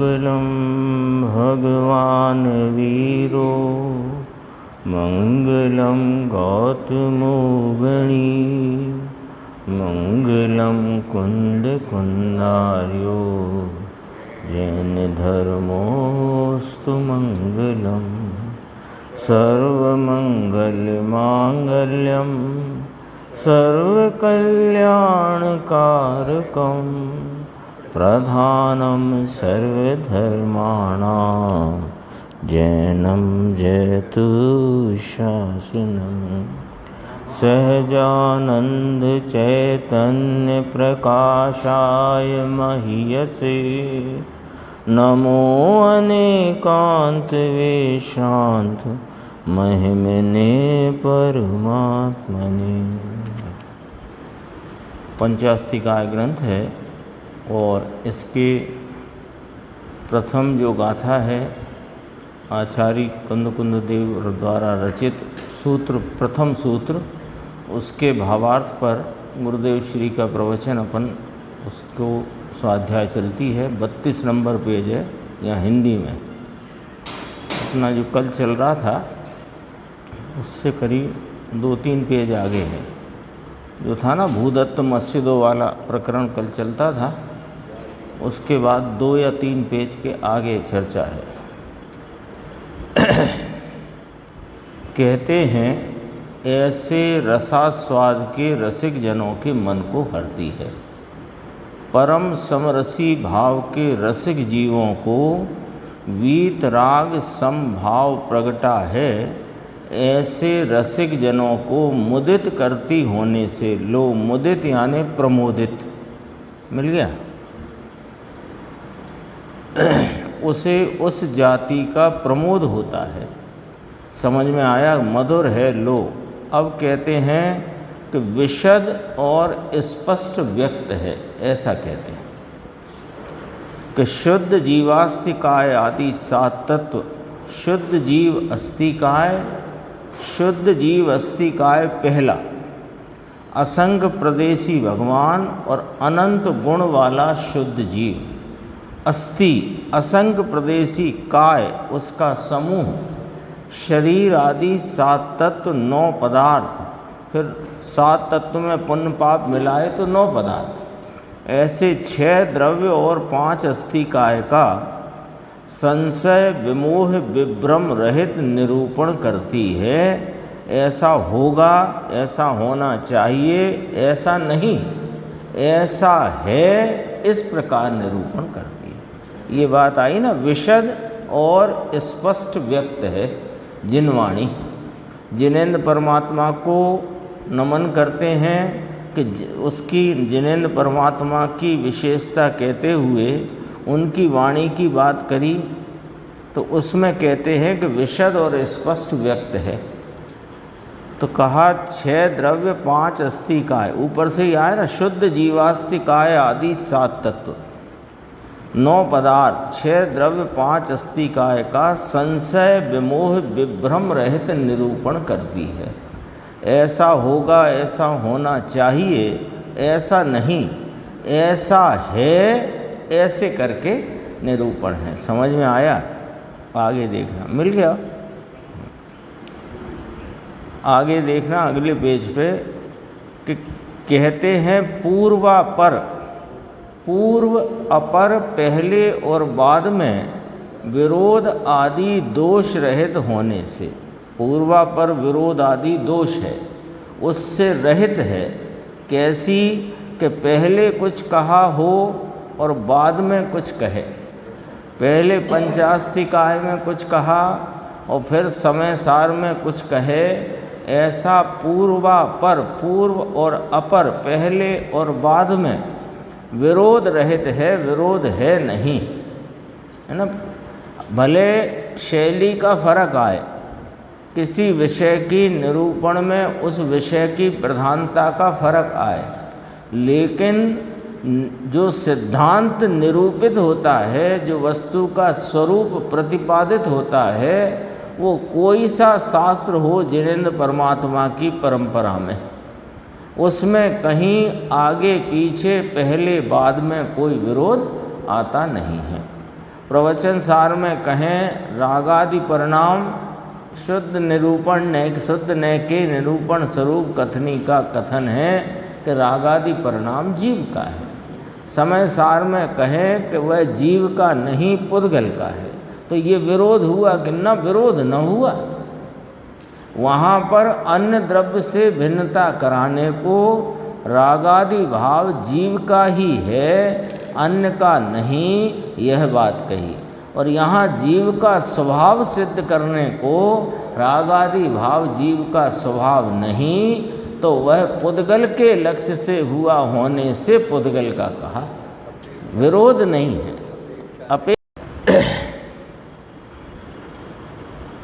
मंगलम भगवान वीरो मंगलम गौतमो गणी मंगलम कुंद कुंदार्यो जैन धर्मोस्तु मंगलम सर्वमंगल मांगल्यम सर्वकल्याणकारकम प्रधानम सर्वधर्माणां जैनम जयतु शासनम सहजानंद चैतन्य प्रकाशाय महीयसे नमो अनेकांत वेशांत महिमने परमात्मने। पंचास्तिकाय ग्रंथ है और इसके प्रथम जो गाथा है आचार्य कुंद देव द्वारा रचित सूत्र, प्रथम सूत्र, उसके भावार्थ पर गुरुदेव श्री का प्रवचन अपन उसको स्वाध्याय चलती है। 32 नंबर पेज है या हिंदी में। अपना जो कल चल रहा था उससे करीब 2-3 पेज आगे है। जो था ना भूदत्त मस्जिदों वाला प्रकरण कल चलता था, उसके बाद 2 या 3 पेज के आगे चर्चा है। कहते हैं ऐसे रसास्वाद के रसिक जनों के मन को हरती है। परम समरसी भाव के रसिक जीवों को वीतराग समभाव प्रगटा है। ऐसे रसिक जनों को मुदित करती होने से, लो मुदित यानी प्रमोदित, मिल गया उसे उस जाति का प्रमोद होता है। समझ में आया? मधुर है लो। अब कहते हैं कि विशद और स्पष्ट व्यक्त है, ऐसा कहते हैं कि शुद्ध जीवास्तिकाय आदि 7 तत्व, शुद्ध जीव अस्तिकाय, शुद्ध जीव अस्तिकाय पहला, असंग प्रदेशी भगवान और अनंत गुण वाला शुद्ध जीव। अस्थि असंग प्रदेशी, काय उसका समूह, शरीर आदि 7 तत्व 9 पदार्थ, फिर 7 तत्व में पुण्य पाप मिलाए तो 9 पदार्थ। ऐसे 6 द्रव्य और 5 अस्थिकाय का संशय विमोह विभ्रम रहित निरूपण करती है। ऐसा होगा, ऐसा होना चाहिए, ऐसा नहीं, ऐसा है, इस प्रकार निरूपण करती है। ये बात आई ना, विशद और स्पष्ट व्यक्त है जिनवाणी। जिनेंद्र परमात्मा को नमन करते हैं कि उसकी जिनेंद्र परमात्मा की विशेषता कहते हुए उनकी वाणी की बात करी, तो उसमें कहते हैं कि विशद और स्पष्ट व्यक्त है। तो कहा 6 द्रव्य 5 अस्तिकाय, ऊपर से ही आया ना, शुद्ध जीवास्तिकाय आदि 7 तत्व 9 पदार्थ, 6 द्रव्य 5 अस्तिकाय का संशय विमोह विभ्रम रहित निरूपण करती है। ऐसा होगा, ऐसा होना चाहिए, ऐसा नहीं, ऐसा है, ऐसे करके निरूपण है। समझ में आया? आगे देखना, मिल गया? आगे देखना अगले पेज पे कि कहते हैं पूर्वापर, पूर्व अपर पहले और बाद में विरोध आदि दोष रहित होने से, पूर्वापर विरोध आदि दोष है, उससे रहित है। कैसी? कि पहले कुछ कहा हो और बाद में कुछ कहे। पहले पंचास्तिकाय में कुछ कहा और फिर समय सार में कुछ कहे। ऐसा पूर्वापर, पूर्व और अपर, पहले और बाद में विरोध रहित है, विरोध है नहीं, है ना। भले शैली का फर्क आए, किसी विषय की निरूपण में उस विषय की प्रधानता का फर्क आए, लेकिन जो सिद्धांत निरूपित होता है, जो वस्तु का स्वरूप प्रतिपादित होता है, वो कोई सा शास्त्र हो जिनेंद्र परमात्मा की परंपरा में, उसमें कहीं आगे पीछे पहले बाद में कोई विरोध आता नहीं है। प्रवचन सार में कहें रागादि परिणाम शुद्ध निरूपण न शुद्ध न के निरूपण स्वरूप कथनी का कथन है कि रागादि परिणाम जीव का है। समय सार में कहें कि वह जीव का नहीं पुद्गल का है। तो ये विरोध हुआ कि न विरोध न हुआ। वहाँ पर अन्य द्रव्य से भिन्नता कराने को रागादि भाव जीव का ही है, अन्य का नहीं, यह बात कही। और यहाँ जीव का स्वभाव सिद्ध करने को रागादि भाव जीव का स्वभाव नहीं, तो वह पुद्गल के लक्ष्य से हुआ होने से पुद्गल का कहा, विरोध नहीं है।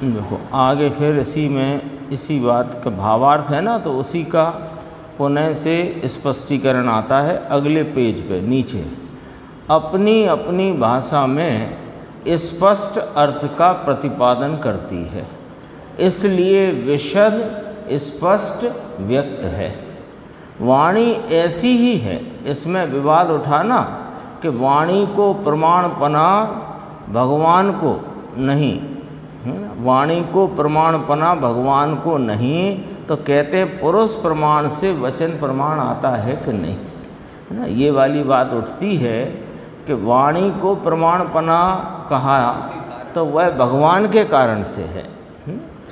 देखो आगे फिर इसी बात का भावार्थ है ना, तो उसी का पुनः से स्पष्टीकरण आता है अगले पेज पे नीचे। अपनी अपनी भाषा में स्पष्ट अर्थ का प्रतिपादन करती है, इसलिए विशद स्पष्ट व्यक्त है। वाणी ऐसी ही है, इसमें विवाद उठाना कि वाणी को प्रमाणपना भगवान को नहीं, वाणी को प्रमाणपना भगवान को नहीं, तो कहते पुरुष प्रमाण से वचन प्रमाण आता है कि नहीं, है ना। ये वाली बात उठती है कि वाणी को प्रमाणपना कहा तो वह भगवान के कारण से है,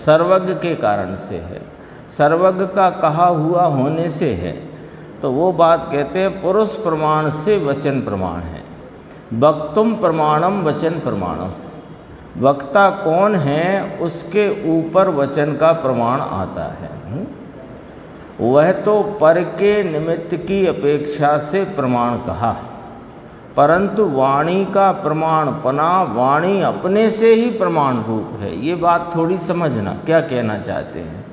सर्वज्ञ के कारण से है, सर्वज्ञ का कहा हुआ होने से है। तो वो बात कहते हैं पुरुष प्रमाण से वचन प्रमाण है। वक्तुम प्रमाणम वचन प्रमाणम, वक्ता कौन है उसके ऊपर वचन का प्रमाण आता है। वह तो पर के निमित्त की अपेक्षा से प्रमाण कहा, परंतु वाणी का प्रमाणपना वाणी अपने से ही प्रमाण रूप है। ये बात थोड़ी समझना क्या कहना चाहते हैं।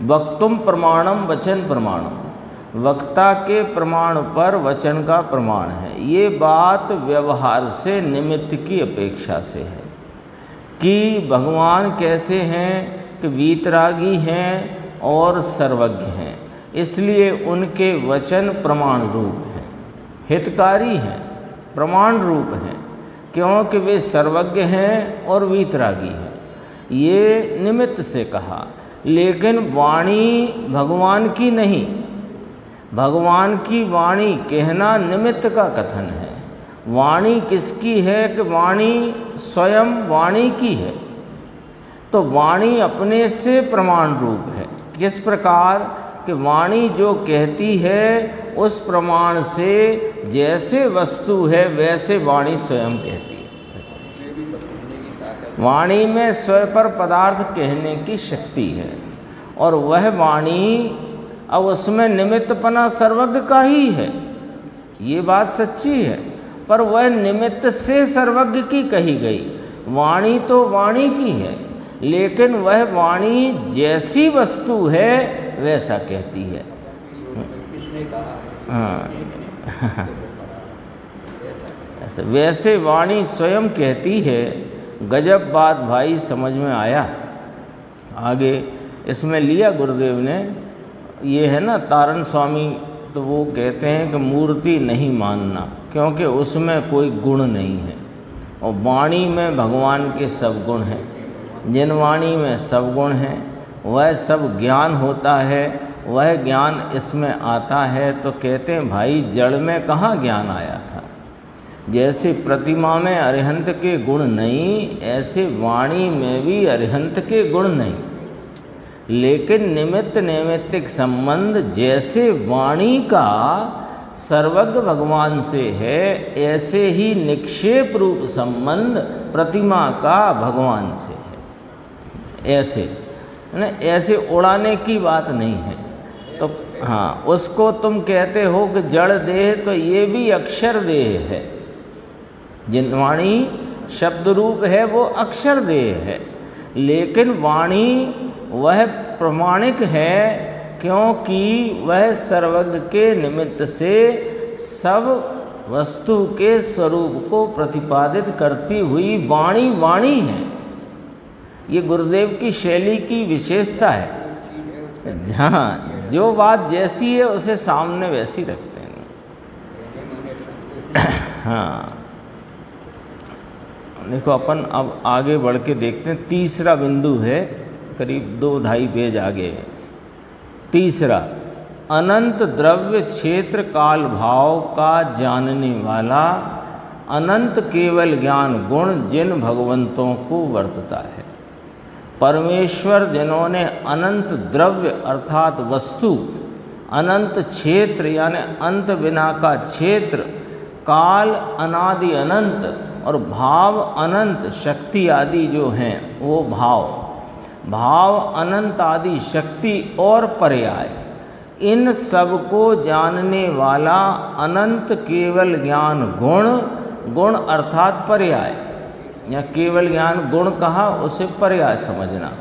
वक्तुम प्रमाणम वचन प्रमाणम, वक्ता के प्रमाण पर वचन का प्रमाण है। ये बात व्यवहार से निमित्त की अपेक्षा से है कि भगवान कैसे हैं कि वीतरागी हैं और सर्वज्ञ हैं, इसलिए उनके वचन प्रमाण रूप हैं, हितकारी हैं, प्रमाण रूप हैं, क्योंकि वे सर्वज्ञ हैं और वीतरागी हैं। ये निमित्त से कहा, लेकिन वाणी भगवान की नहीं, भगवान की वाणी कहना निमित्त का कथन है। वाणी किसकी है कि वाणी स्वयं वाणी की है, तो वाणी अपने से प्रमाण रूप है। किस प्रकार कि वाणी जो कहती है उस प्रमाण से जैसे वस्तु है वैसे वाणी स्वयं कहती है। वाणी में स्वयं पर पदार्थ कहने की शक्ति है, और वह वाणी अब उसमें निमित्तपना सर्वज्ञ का ही है। ये बात सच्ची है, पर वह निमित्त से सर्वज्ञ की कही गई। वाणी तो वाणी की है, लेकिन वह वाणी जैसी वस्तु है वैसा कहती है। हाँ वैसे वाणी स्वयं कहती है। गजब बात भाई, समझ में आया। आगे इसमें लिया गुरुदेव ने, ये है ना तारण स्वामी, तो वो कहते हैं कि मूर्ति नहीं मानना, क्योंकि उसमें कोई गुण नहीं है, और वाणी में भगवान के सब गुण हैं। जिन वाणी में सब गुण हैं वह सब ज्ञान होता है, वह ज्ञान इसमें आता है। तो कहते हैं भाई जड़ में कहाँ ज्ञान आया था। जैसे प्रतिमा में अरिहंत के गुण नहीं, ऐसे वाणी में भी अरिहंत के गुण नहीं, लेकिन निमित्त नैमित्तिक संबंध जैसे वाणी का सर्वज्ञ भगवान से है, ऐसे ही निक्षेप रूप संबंध प्रतिमा का भगवान से है। ऐसे उड़ाने की बात नहीं है। तो हाँ, उसको तुम कहते हो कि जड़ देह, तो ये भी अक्षर देह है। जिन वाणी शब्द रूप है वो अक्षर देह है, लेकिन वाणी वह प्रमाणिक है, क्योंकि वह सर्वज्ञ के निमित्त से सब वस्तु के स्वरूप को प्रतिपादित करती हुई वाणी वाणी है। ये गुरुदेव की शैली की विशेषता है। हाँ, जो बात जैसी है उसे सामने वैसी रखते हैं। हाँ, देखो अपन अब आगे बढ़ के देखते हैं। तीसरा बिंदु है, करीब 2-2.5 पेज आगे है। तीसरा, अनंत द्रव्य क्षेत्र काल भाव का जानने वाला अनंत केवल ज्ञान गुण जिन भगवंतों को वर्तता है। परमेश्वर जिन्होंने अनंत द्रव्य अर्थात वस्तु, अनंत क्षेत्र यानी अंत बिना का क्षेत्र, काल अनादि अनंत और भाव अनंत शक्ति आदि जो हैं वो भाव अनंत आदि शक्ति और पर्याय, इन सब को जानने वाला अनंत केवल ज्ञान गुण अर्थात पर्याय, या केवल ज्ञान गुण कहा उसे पर्याय समझना।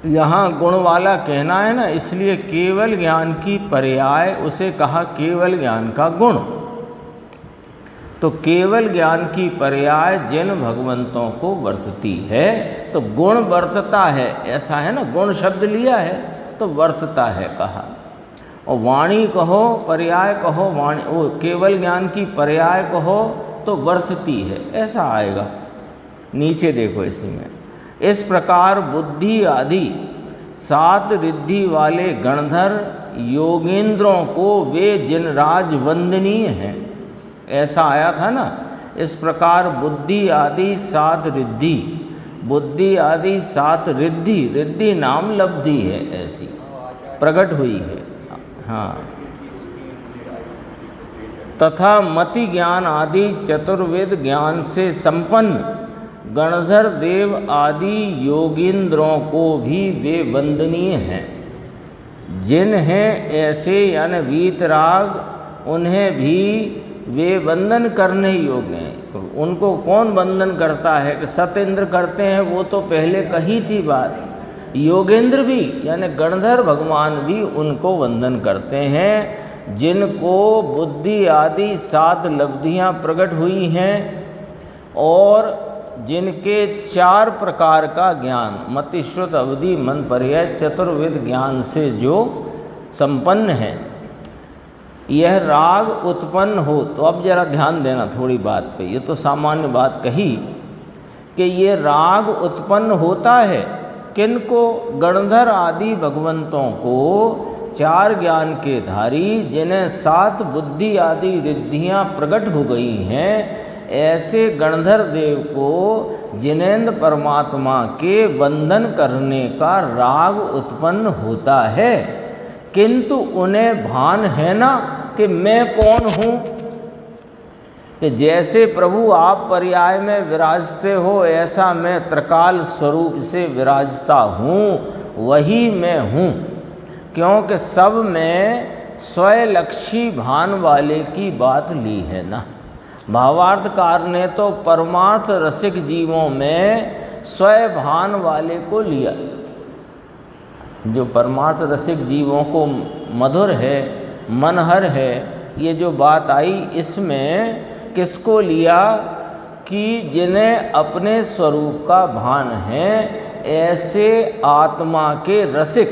यहाँ गुण वाला कहना है ना, इसलिए केवल ज्ञान की पर्याय उसे कहा केवल ज्ञान का गुण। तो केवल ज्ञान की पर्याय जिन भगवंतों को वर्तती है, तो गुण वर्तता है, ऐसा है ना, गुण शब्द लिया है तो वर्तता है कहा। और वाणी कहो, पर्याय कहो, वाणी वो केवल ज्ञान की पर्याय कहो तो वर्तती है, ऐसा आएगा। नीचे देखो इसी में, इस प्रकार बुद्धि आदि 7 रिद्धि वाले गणधर योगेंद्रों को वे जिनराज वंदनीय हैं, ऐसा आया था ना। इस प्रकार बुद्धि आदि 7 रिद्धि, बुद्धि आदि 7 रिद्धि नाम लब्धि है, ऐसी प्रकट हुई है। हाँ, तथा मति ज्ञान आदि चतुर्वेद ज्ञान से संपन्न गणधर देव आदि योगींद्रों को भी वे वंदनीय हैं। जिन्हें ऐसे यानी वीतराग, उन्हें भी वे वंदन करने योग्य हैं। उनको कौन वंदन करता है कि सतेंद्र करते हैं, वो तो पहले कही थी बात। योगेंद्र भी यानी गणधर भगवान भी उनको वंदन करते हैं, जिनको बुद्धि आदि 7 लब्धियाँ प्रकट हुई हैं और जिनके 4 प्रकार का ज्ञान मति श्रुत अवधि मन पर्याय चतुर्वेद ज्ञान से जो संपन्न है, यह राग उत्पन्न हो। तो अब जरा ध्यान देना थोड़ी बात पे, ये तो सामान्य बात कही कि ये राग उत्पन्न होता है किनको, गणधर आदि भगवंतों को, 4 ज्ञान के धारी, जिन्हें 7 बुद्धि आदि रिद्धियाँ प्रकट हो गई हैं, ऐसे गणधर देव को जिनेन्द्र परमात्मा के वंदन करने का राग उत्पन्न होता है। किंतु उन्हें भान है ना कि मैं कौन हूँ, कि जैसे प्रभु आप पर्याय में विराजते हो, ऐसा मैं त्रिकाल स्वरूप से विराजता हूँ, वही मैं हूँ। क्योंकि सब में स्वयलक्षी भान वाले की बात ली है ना। भावार्थकार ने तो परमार्थ रसिक जीवों में स्वय भान वाले को लिया। जो परमार्थ रसिक जीवों को मधुर है, मनहर है, ये जो बात आई, इसमें किसको लिया कि जिन्हें अपने स्वरूप का भान है, ऐसे आत्मा के रसिक,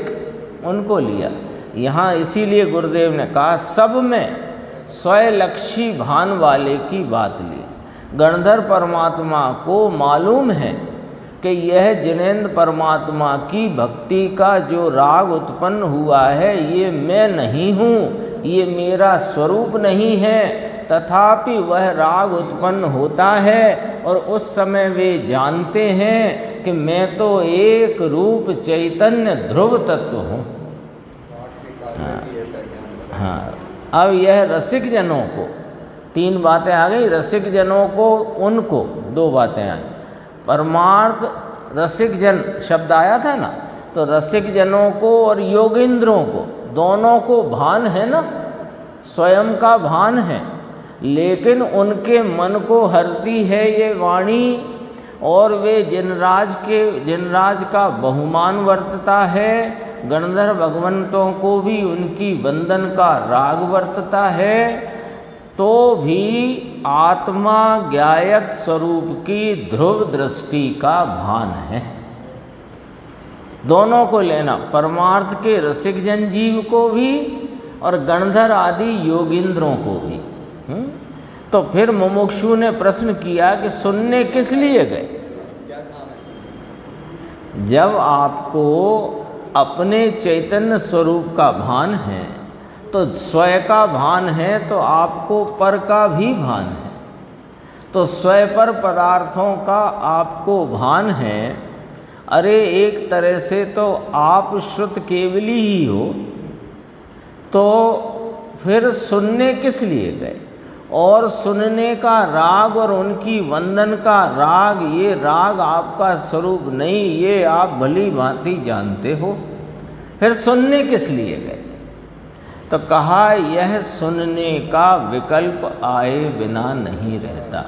उनको लिया। यहाँ इसीलिए गुरुदेव ने कहा सब में स्वयलक्षी भान वाले की बात ली। गणधर परमात्मा को मालूम है कि यह जिनेन्द्र परमात्मा की भक्ति का जो राग उत्पन्न हुआ है, ये मैं नहीं हूँ, ये मेरा स्वरूप नहीं है, तथापि वह राग उत्पन्न होता है और उस समय वे जानते हैं कि मैं तो एक रूप चैतन्य ध्रुव तत्व हूँ। हाँ, अब यह रसिक जनों को 3 बातें आ गई। रसिक जनों को, उनको 2 बातें आई। परमार्थ रसिक जन शब्द आया था ना, तो रसिक जनों को और योगेंद्रों को, दोनों को भान है ना, स्वयं का भान है, लेकिन उनके मन को हरती है ये वाणी, और वे जिनराज का बहुमान वर्तता है। गणधर भगवंतों को भी उनकी वंदन का राग वर्तता है, तो भी आत्मा ज्ञायक स्वरूप की ध्रुव दृष्टि का भान है। दोनों को लेना, परमार्थ के रसिक जन जीव को भी और गणधर आदि योगींद्रों को भी। तो फिर मुमुक्षु ने प्रश्न किया कि सुनने किस लिए गए? जब आपको अपने चैतन्य स्वरूप का भान है तो स्वयं का भान है तो आपको पर का भी भान है, तो स्वयं पर पदार्थों का आपको भान है। अरे एक तरह से तो आप श्रुत केवली ही हो, तो फिर सुनने किस लिए गए? और सुनने का राग और उनकी वंदन का राग, ये राग आपका स्वरूप नहीं, ये आप भली भांति जानते हो, फिर सुनने किस लिए गए? तो कहा यह सुनने का विकल्प आए बिना नहीं रहता।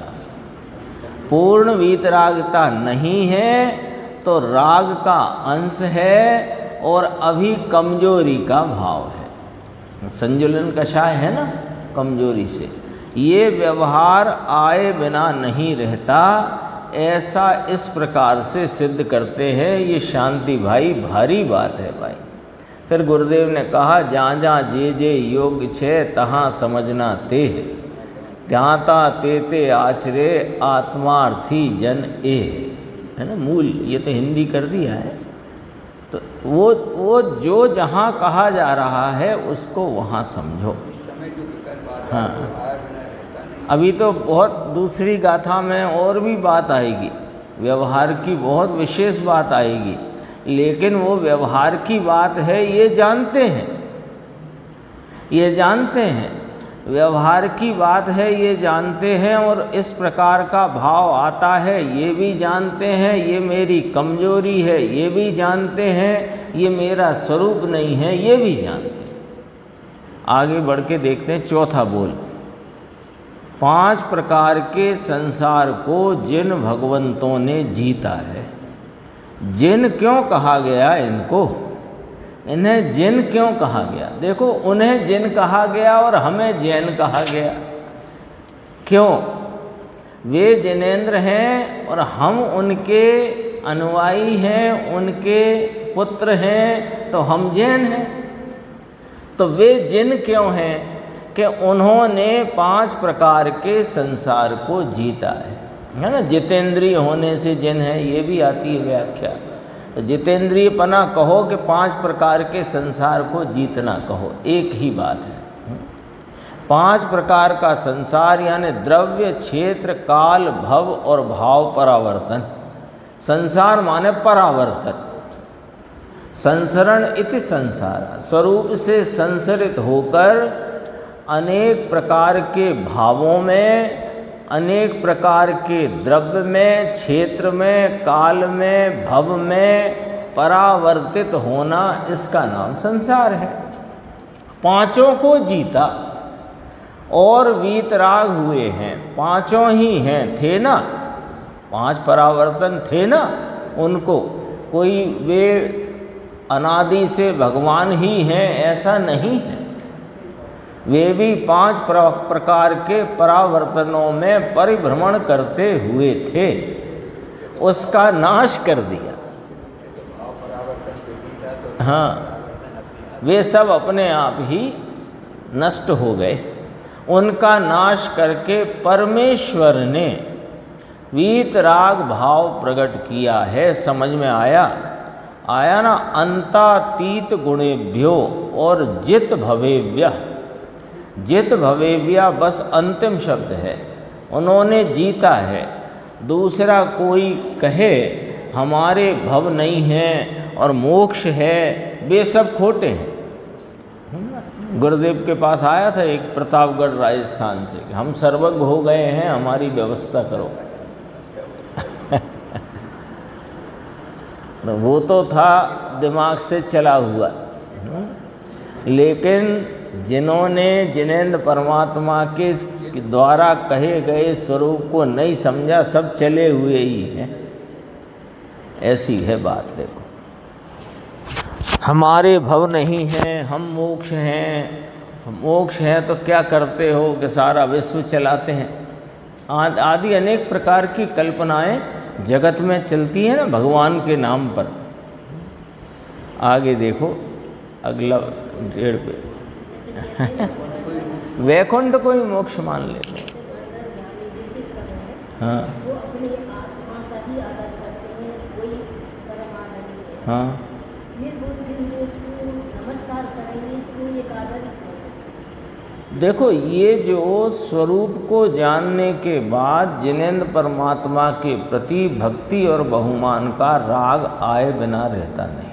पूर्ण वीतरागता नहीं है तो राग का अंश है और अभी कमजोरी का भाव है। संजुलन कषाय है ना, कमजोरी से ये व्यवहार आए बिना नहीं रहता, ऐसा इस प्रकार से सिद्ध करते हैं। ये शांति भाई भारी बात है भाई। फिर गुरुदेव ने कहा जहाँ जहाँ जे जे योग छे तहाँ समझना ते, त्याता ते ते आचरे आत्मार्थी जन ए, है ना मूल। ये तो हिंदी कर दिया है। तो वो जो जहाँ कहा जा रहा है उसको वहाँ समझो। हाँ, अभी तो बहुत दूसरी गाथा में और भी बात आएगी, व्यवहार की बहुत विशेष बात आएगी, लेकिन वो व्यवहार की बात है ये जानते हैं, ये जानते हैं, व्यवहार की बात है ये जानते हैं, और इस प्रकार का भाव आता है ये भी जानते हैं, ये मेरी कमजोरी है ये भी जानते हैं, ये मेरा स्वरूप नहीं है ये भी जानते हैं। आगे बढ़ के देखते हैं चौथा बोल। 5 प्रकार के संसार को जिन भगवंतों ने जीता है, जिन क्यों कहा गया इनको? इन्हें जिन क्यों कहा गया? देखो, उन्हें जिन कहा गया और हमें जैन कहा गया। क्यों? वे जिनेंद्र हैं और हम उनके अनुयायी हैं, उनके पुत्र हैं, तो हम जैन हैं। तो वे जिन क्यों हैं कि उन्होंने 5 प्रकार के संसार को जीता है ना। जितेंद्रिय होने से जिन है, ये भी आती है व्याख्या। तो जितेंद्रिय पना कहो कि 5 प्रकार के संसार को जीतना कहो, एक ही बात है। 5 प्रकार का संसार यानी द्रव्य, क्षेत्र, काल, भव और भाव परावर्तन। संसार माने परावर्तन। संसरण इति संसार, स्वरूप से संसरित होकर अनेक प्रकार के भावों में, अनेक प्रकार के द्रव्य में, क्षेत्र में, काल में, भव में परावर्तित होना, इसका नाम संसार है। 5 को जीता और वीतराग हुए हैं। 5 ही हैं, थे ना 5 परावर्तन थे ना उनको। कोई वे अनादि से भगवान ही हैं ऐसा नहीं है। वे भी 5 प्रकार के परावर्तनों में परिभ्रमण करते हुए थे, उसका नाश कर दिया। हाँ, वे सब अपने आप ही नष्ट हो गए। उनका नाश करके परमेश्वर ने वीतराग भाव प्रकट किया है। समझ में आया? आया ना। अंतातीत गुणेभ्यो और जित भवेव्य। जित भवेव्या बस अंतिम शब्द है, उन्होंने जीता है। दूसरा कोई कहे हमारे भव नहीं है और मोक्ष है, वे सब खोटे हैं। गुरुदेव के पास आया था एक प्रतापगढ़ राजस्थान से, हम सर्वज्ञ हो गए हैं, हमारी व्यवस्था करो। तो वो तो था दिमाग से चला हुआ, लेकिन जिन्होंने जिनेंद्र परमात्मा के द्वारा कहे गए स्वरूप को नहीं समझा, सब चले हुए ही हैं। ऐसी है बात। देखो, हमारे भव नहीं हैं, हम मोक्ष हैं। मोक्ष है तो क्या करते हो कि सारा विश्व चलाते हैं। आदि अनेक प्रकार की कल्पनाएं जगत में चलती है ना भगवान के नाम पर। आगे देखो अगला 1.5 पे। वैकुंठ को ही मोक्ष मान लेते हैं। हाँ वो अपनी आत्मा का ही आदर करते हैं, वही परमानंद है। हाँ निर्बुद्धि को नमस्कार करेंगे तो एक आदर है। देखो, ये जो स्वरूप को जानने के बाद जिनेंद्र परमात्मा के प्रति भक्ति और बहुमान का राग आए बिना रहता नहीं।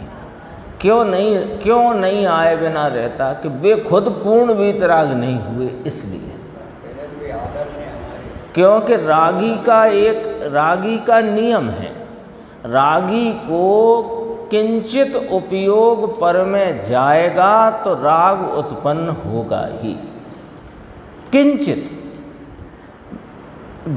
क्यों नहीं आए बिना रहता? कि वे खुद पूर्ण वीतराग नहीं हुए, इसलिए। क्योंकि रागी का नियम है, रागी को किंचित उपयोग पर में जाएगा तो राग उत्पन्न होगा ही। किंचित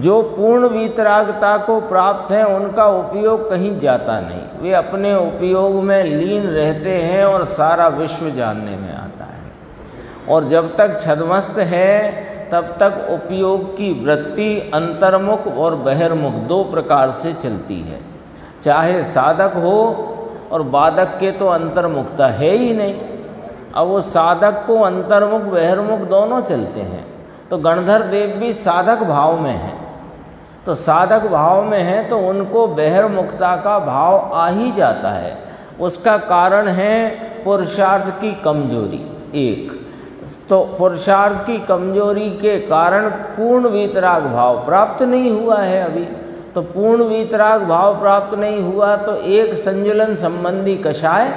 जो पूर्ण वीतरागता को प्राप्त है उनका उपयोग कहीं जाता नहीं, वे अपने उपयोग में लीन रहते हैं और सारा विश्व जानने में आता है। और जब तक छद्मस्त है तब तक उपयोग की वृत्ति अंतर्मुख और बहिर्मुख दो प्रकार से चलती है। चाहे साधक हो, और बाधक के तो अंतर्मुखता है ही नहीं। अब वो साधक को अंतर्मुख बहिर्मुख दोनों चलते हैं। तो गणधर देव भी साधक भाव में हैं, तो साधक भाव में हैं तो उनको बहिर्मुखता का भाव आ ही जाता है। उसका कारण है पुरुषार्थ की कमजोरी। एक तो पुरुषार्थ की कमजोरी के कारण पूर्ण वीतराग भाव प्राप्त नहीं हुआ है अभी। तो पूर्ण वीतराग भाव प्राप्त नहीं हुआ तो एक संजुलन संबंधी कषाय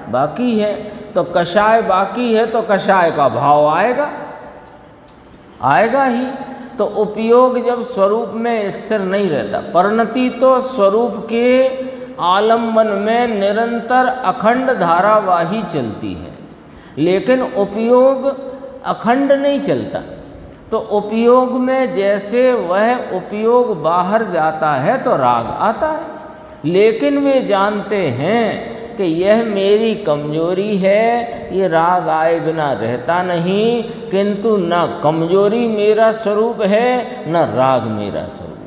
बाकी है। तो कषाय बाकी है तो कषाय का भाव आएगा ही। तो उपयोग जब स्वरूप में स्थिर नहीं रहता, परिणति तो स्वरूप के आलम्बन में निरंतर अखंड धारावाही चलती है, लेकिन उपयोग अखंड नहीं चलता। तो उपयोग में जैसे वह उपयोग बाहर जाता है तो राग आता है, लेकिन वे जानते हैं कि यह मेरी कमजोरी है, ये राग आए बिना रहता नहीं। किंतु न कमजोरी मेरा स्वरूप है, न राग मेरा स्वरूप।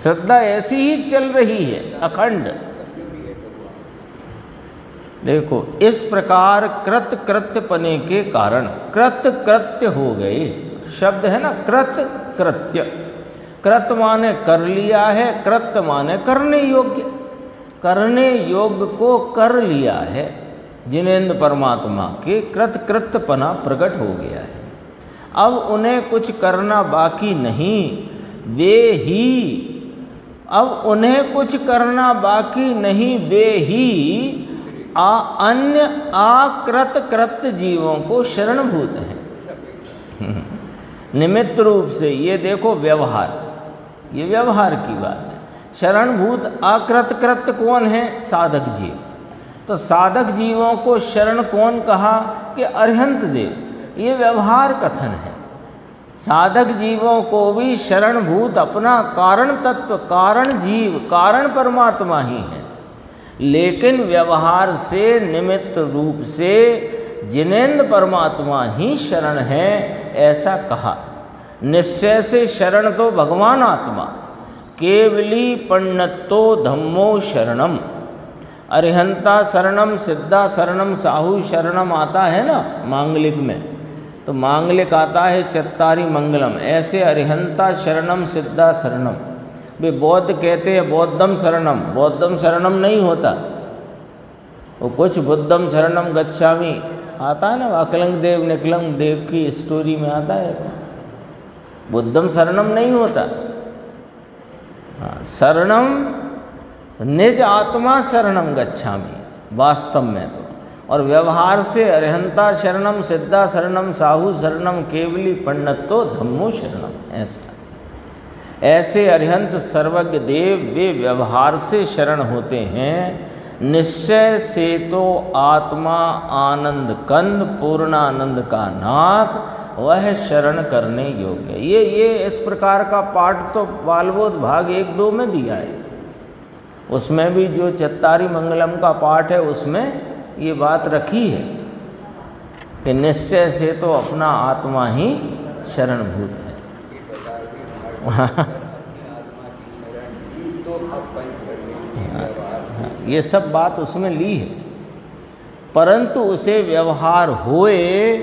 श्रद्धा ऐसी ही चल रही है अखंड। देखो, इस प्रकार कृत कृत्यपने के कारण कृत कृत्य हो गए। शब्द है ना, कृत कृत्य। कृत माने कर लिया है, कृत्य माने करने योग्य। करने योग्य को कर लिया है। जिनेंद्र परमात्मा के कृत कृत्यपना प्रकट हो गया है। अब उन्हें कुछ करना बाकी नहीं, वे ही अब उन्हें कुछ करना बाकी नहीं, वे ही अन्य आकृत कृत जीवों को शरणभूत हैं। निमित्त रूप से ये देखो व्यवहार, ये व्यवहार की बात है। शरणभूत आकृत कृत कौन है? साधक जीव। तो साधक जीवों को शरण कौन कहा? कि अरिहंत देव। ये व्यवहार कथन है। साधक जीवों को भी शरणभूत अपना कारण तत्व, कारण जीव, कारण परमात्मा ही है, लेकिन व्यवहार से निमित्त रूप से जिनेंद्र परमात्मा ही शरण है, ऐसा कहा। निश्चय से शरण तो भगवान आत्मा, केवली पण्णत्तो धम्मो शरणम। अरिहंता शरणम, सिद्धा शरणम, साहू शरणम आता है ना मांगलिक में, तो मांगलिक आता है चत्तारी मंगलम। ऐसे अरिहंता शरणम, सिद्धा शरणम। वे बौद्ध कहते हैं बौद्धम शरणम, बौद्धम शरणम नहीं होता वो, कुछ बुद्धम शरणम गच्छामि आता है ना, अकलंग देव निकलंग देव की स्टोरी में आता है। बुद्धम शरणम नहीं होता। हाँ, शरणम निज आत्मा शरणम गच्छामि वास्तव में तो। और व्यवहार से अरिहंता शरणम, सिद्धा शरणम, साहू शरणम, केवली पण्णत्तो धम्मो शरणम। ऐसे अरिहंत सर्वज्ञ देव वे व्यवहार से शरण होते हैं। निश्चय से तो आत्मा आनंद कंद पूर्णानंद का नाथ, वह शरण करने योग्य। ये इस प्रकार का पाठ तो बालबोध भाग 1-2 में दिया है। उसमें भी जो चत्तारी मंगलम का पाठ है उसमें ये बात रखी है कि निश्चय से तो अपना आत्मा ही शरणभूत है। ये सब बात उसमें ली है, परंतु उसे व्यवहार होए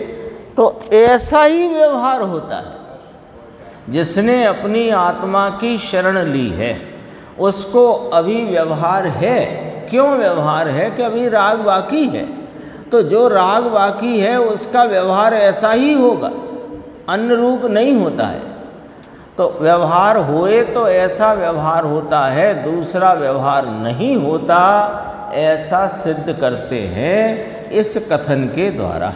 तो ऐसा ही व्यवहार होता है जिसने अपनी आत्मा की शरण ली है उसको अभी व्यवहार है। क्यों व्यवहार है? कि अभी राग बाकी है। तो जो राग बाकी है उसका व्यवहार ऐसा ही होगा, अन्य रूप नहीं होता है। तो व्यवहार होए तो ऐसा व्यवहार होता है, दूसरा व्यवहार नहीं होता, ऐसा सिद्ध करते हैं इस कथन के द्वारा।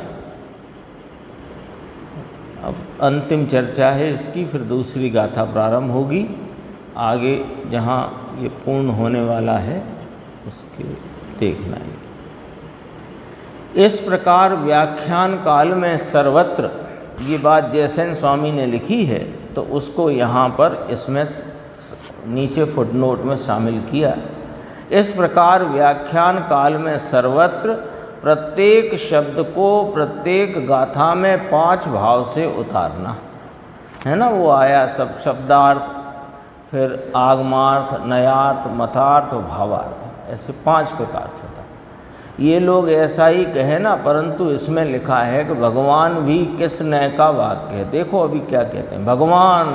अब अंतिम चर्चा है इसकी, फिर दूसरी गाथा प्रारंभ होगी। आगे जहाँ ये पूर्ण होने वाला है उसके देखना है। इस प्रकार व्याख्यान काल में सर्वत्र, ये बात जयसेन स्वामी ने लिखी है तो उसको यहाँ पर इसमें नीचे फुटनोट में शामिल किया। इस प्रकार व्याख्यान काल में सर्वत्र प्रत्येक शब्द को प्रत्येक गाथा में 5 भाव से उतारना है ना। वो आया सब शब्दार्थ, फिर आगमार्थ, नयार्थ, मतार्थ और भावार्थ, ऐसे 5 प्रकार से था। ये लोग ऐसा ही कहे ना, परंतु इसमें लिखा है कि भगवान भी किस नय का वाक्य है। देखो अभी क्या कहते हैं, भगवान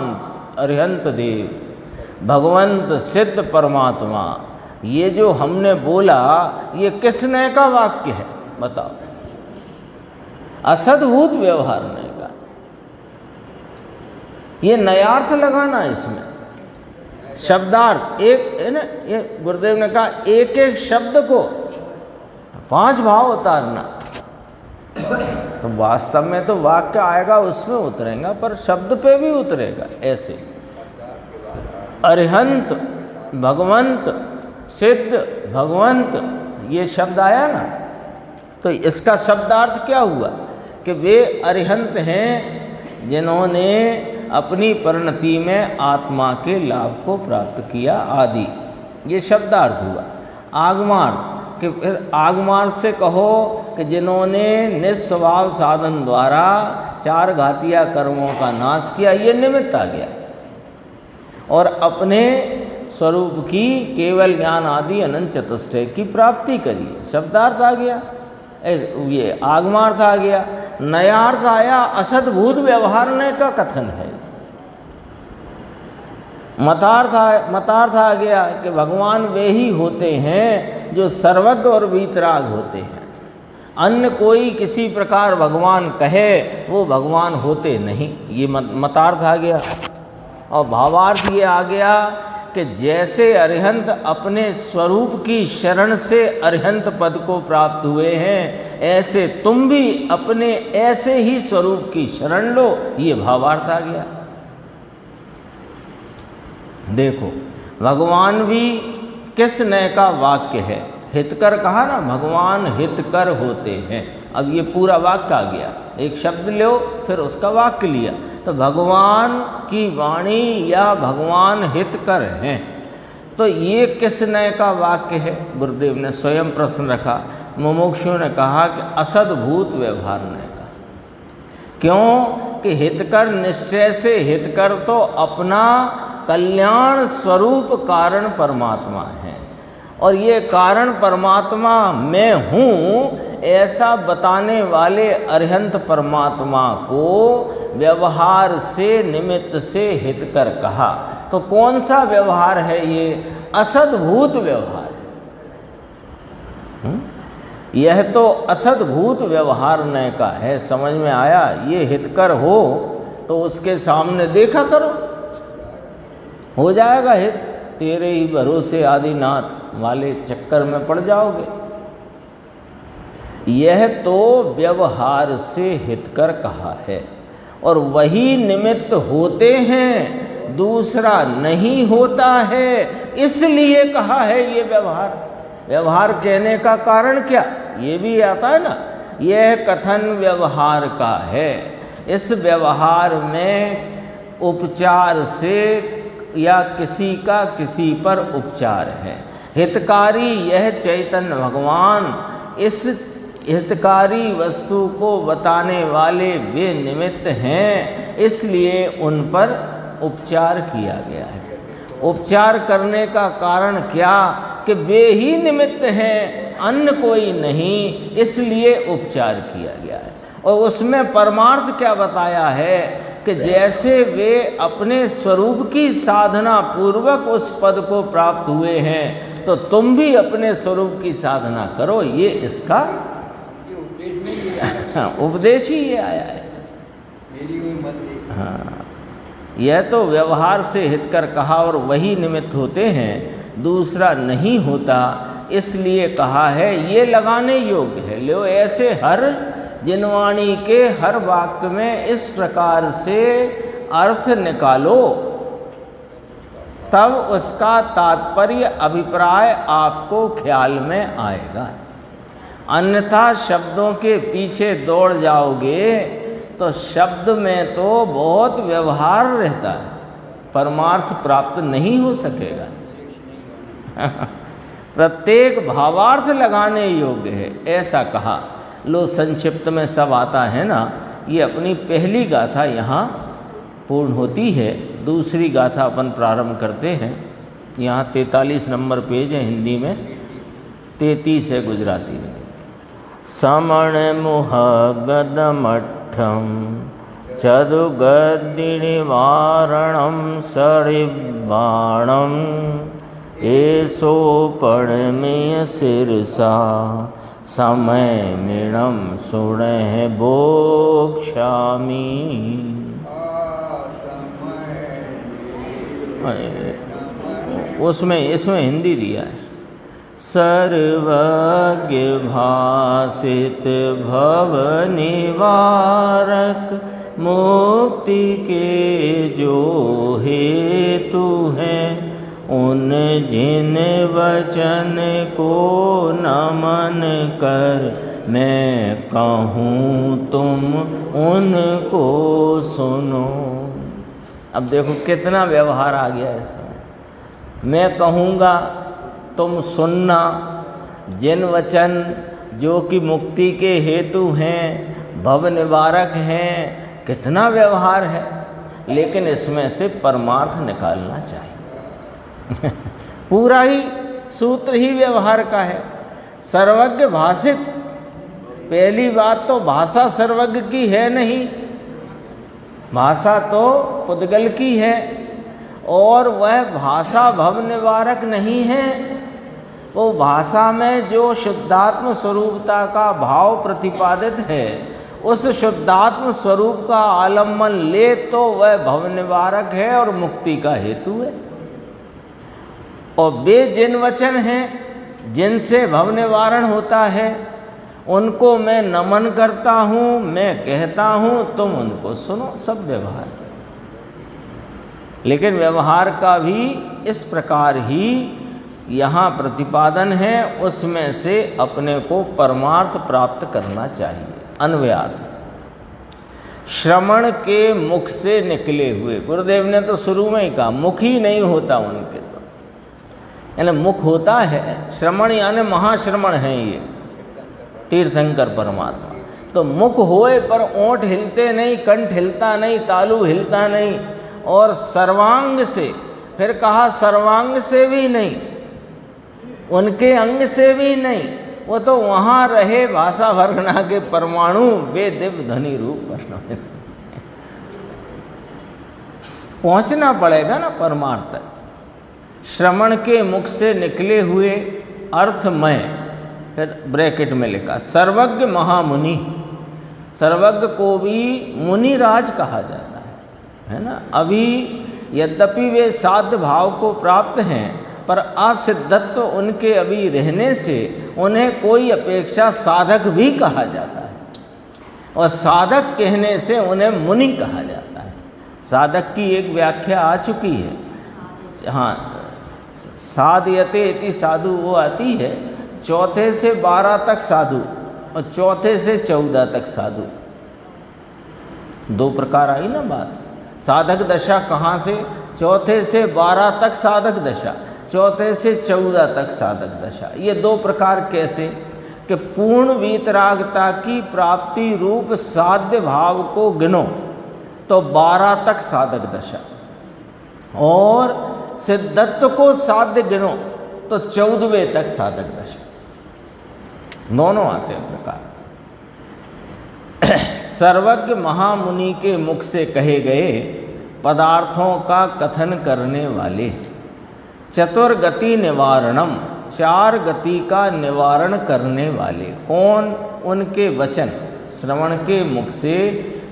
अरिहंत देव, भगवंत सिद्ध परमात्मा, ये जो हमने बोला ये किस नय का वाक्य है बताओ? असद्भूत व्यवहार नय का। ये नयार्थ लगाना इसमें, शब्दार्थ एक है ना। ये गुरुदेव ने कहा एक एक शब्द को 5 भाव उतारना। तो वास्तव में तो वाक्य आएगा उसमें उतरेगा, पर शब्द पे भी उतरेगा। ऐसे अरिहंत, भगवंत, सिद्ध, भगवंत, ये शब्द आया ना, तो इसका शब्दार्थ क्या हुआ कि वे अरिहंत हैं जिन्होंने अपनी परिणति में आत्मा के लाभ को प्राप्त किया आदि, ये शब्दार्थ हुआ। आगमार्थ कि फिर आगमार्थ से कहो कि जिन्होंने निस्वभाव साधन द्वारा 4 घातीय कर्मों का नाश किया, ये निमित्त आ गया, और अपने स्वरूप की केवल ज्ञान आदि अनंत चतुष्टय की प्राप्ति करी, शब्दार्थ आ गया। ये आगमार्थ आ गया। नयार्थ आया, असद्भूत व्यवहार ने का कथन है। मतार्थ आ गया कि भगवान वे ही होते हैं जो सर्वज्ञ और वीतराग होते हैं, अन्य कोई किसी प्रकार भगवान कहे वो भगवान होते नहीं, ये मतार्थ आ गया। और भावार्थ ये आ गया कि जैसे अरिहंत अपने स्वरूप की शरण से अरिहंत पद को प्राप्त हुए हैं, ऐसे तुम भी अपने ऐसे ही स्वरूप की शरण लो, ये भावार्थ आ गया। देखो भगवान भी किस नय का वाक्य है? हितकर कहा ना, भगवान हितकर होते हैं। अब ये पूरा वाक्य आ गया, एक शब्द लो फिर उसका वाक्य लिया, तो भगवान की वाणी या भगवान हितकर हैं। तो ये किस नय का वाक्य है? गुरुदेव ने स्वयं प्रश्न रखा। मुमुक्षु ने कहा कि असद्भूत व्यवहार नय का। क्यों कि हितकर निश्चय से, हितकर तो अपना कल्याण स्वरूप कारण परमात्मा है, और ये कारण परमात्मा मैं हूँ ऐसा बताने वाले अरिहंत परमात्मा को व्यवहार से, निमित्त से हितकर कहा। तो कौन सा व्यवहार है ये? असद्भूत व्यवहार। यह तो असद्भूत व्यवहार नय का है। समझ में आया? ये हितकर हो तो उसके सामने देखा करो, हो जाएगा हित। तेरे ही भरोसे आदिनाथ वाले चक्कर में पड़ जाओगे। यह तो व्यवहार से हितकर कहा है, और वही निमित्त होते हैं, दूसरा नहीं होता है, इसलिए कहा है ये व्यवहार। व्यवहार कहने का कारण क्या? ये भी आता है ना, यह कथन व्यवहार का है। इस व्यवहार में उपचार से या किसी का किसी पर उपचार है। हितकारी यह चैतन्य भगवान, इस हितकारी वस्तु को बताने वाले वे निमित्त हैं, इसलिए उन पर उपचार किया गया है। उपचार करने का कारण क्या? कि वे ही निमित्त हैं, अन्य कोई नहीं, इसलिए उपचार किया गया है। और उसमें परमार्थ क्या बताया है? कि कि जैसे वे अपने स्वरूप की साधना पूर्वक उस पद को प्राप्त हुए हैं, तो तुम भी अपने स्वरूप की साधना करो। ये इसका उपदेश नहीं दिया, उपदेश ही ये आया है। मेरी कोई मत देख। हाँ, यह तो व्यवहार से हितकर कहा और वही निमित्त होते हैं, दूसरा नहीं होता, इसलिए कहा है ये लगाने योग्य है। लो ऐसे हर जिनवाणी के हर वाक्य में इस प्रकार से अर्थ निकालो, तब उसका तात्पर्य अभिप्राय आपको ख्याल में आएगा। अन्यथा शब्दों के पीछे दौड़ जाओगे तो शब्द में तो बहुत व्यवहार रहता है, परमार्थ प्राप्त नहीं हो सकेगा। प्रत्येक भावार्थ लगाने योग्य है, ऐसा कहा। लो संक्षिप्त में सब आता है ना। ये अपनी पहली गाथा यहाँ पूर्ण होती है। दूसरी गाथा अपन प्रारंभ करते हैं। यहाँ 43 नंबर पेज है हिंदी में, 33 है गुजराती में। समण मुह गदमठ्ठम चदुगद्दिनिवारणं सरिबाणं एसो पणमेय सिरसा समय मिणम सुणह बोक्ष्यामि। उसमें इसमें हिंदी दिया है। सर्वज्ञ भासित भव निवारक मुक्ति के जो हेतु हैं, उन जिन वचन को नमन कर मैं कहूँ तुम उनको सुनो। अब देखो कितना व्यवहार आ गया इसमें। मैं कहूँगा तुम सुनना, जिन वचन जो कि मुक्ति के हेतु हैं, भव निवारक हैं, कितना व्यवहार है। लेकिन इसमें से परमार्थ निकालना चाहिए। पूरा ही सूत्र ही व्यवहार का है। सर्वज्ञ भाषित, पहली बात तो भाषा सर्वज्ञ की है नहीं, भाषा तो पुद्गल की है, और वह भाषा भव निवारक नहीं है। वो भाषा में जो शुद्धात्म स्वरूपता का भाव प्रतिपादित है, उस शुद्धात्म स्वरूप का आलम्बन ले तो वह भव निवारक है और मुक्ति का हेतु है। और वे जिन वचन हैं जिनसे भव निवारण होता है, उनको मैं नमन करता हूँ, मैं कहता हूँ, तुम उनको सुनो। सब व्यवहार, लेकिन व्यवहार का भी इस प्रकार ही यहाँ प्रतिपादन है। उसमें से अपने को परमार्थ प्राप्त करना चाहिए। अन्वयार्थ, श्रवण के मुख से निकले हुए, गुरुदेव ने तो शुरू में ही कहा मुख ही नहीं होता उनके, तो यानी मुख होता है। श्रवण यानी महाश्रवण है ये तीर्थंकर परमात्मा। तो मुख होए पर ओंठ हिलते नहीं, कंठ हिलता नहीं, तालू हिलता नहीं, और सर्वांग से, फिर कहा सर्वांग से भी नहीं, उनके अंग से भी नहीं, वो तो वहाँ रहे भाषा भरगना के परमाणु, वे दिव्य धनी रूप पर पहुँचना पड़ेगा ना परमार्थ तक। श्रवण के मुख से निकले हुए अर्थमय, फिर ब्रैकेट में लिखा सर्वज्ञ महामुनि। सर्वज्ञ को भी मुनिराज कहा जाता है ना। अभी यद्यपि वे साध्य भाव को प्राप्त हैं, पर असिद्धत्व उनके अभी रहने से उन्हें कोई अपेक्षा साधक भी कहा जाता है, और साधक कहने से उन्हें मुनि कहा जाता है। साधक की एक व्याख्या आ चुकी है। हाँ, साधयते इति साधु वो आती है, चौथे से 12 तक साधु और चौथे से 14 तक साधु, दो प्रकार आई ना बात। साधक दशा कहाँ से? चौथे से 12 तक साधक दशा, चौथे से 14 तक साधक दशा। ये दो प्रकार कैसे? कि पूर्ण वीतरागता की प्राप्ति रूप साध्य भाव को गिनो तो 12 तक साधक दशा, और सिद्धत्व को साध्य गिनो तो 14वें तक साधक दशा। दोनों आते हैं प्रकार। सर्वज्ञ महामुनि के मुख से कहे गए पदार्थों का कथन करने वाले, चतुर्गति निवारणम, 4 गति का निवारण करने वाले। कौन? उनके वचन श्रवण के मुख से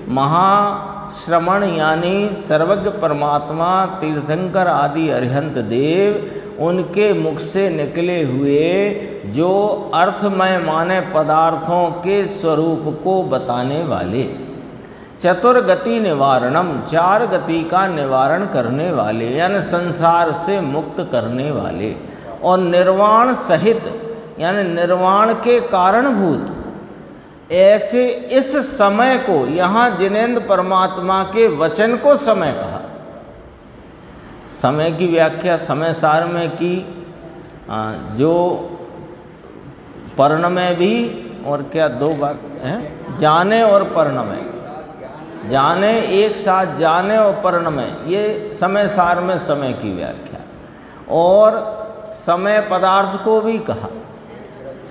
महाश्रवण यानी सर्वज्ञ परमात्मा तीर्थंकर आदि अरिहंत देव, उनके मुख से निकले हुए जो अर्थमय माने पदार्थों के स्वरूप को बताने वाले। चतुर्गति निवारणम, 4 गति का निवारण करने वाले यानी संसार से मुक्त करने वाले। और निर्वाण सहित यानी निर्वाण के कारणभूत ऐसे इस समय को, यहाँ जिनेन्द्र परमात्मा के वचन को समय कहा। समय की व्याख्या समय सार में की, जो पर्णमय भी और क्या 2 बार है, जाने और पर्णमय। जाने एक साथ, जाने और पर्णमय, ये समय सार में समय की व्याख्या। और समय पदार्थ को भी कहा,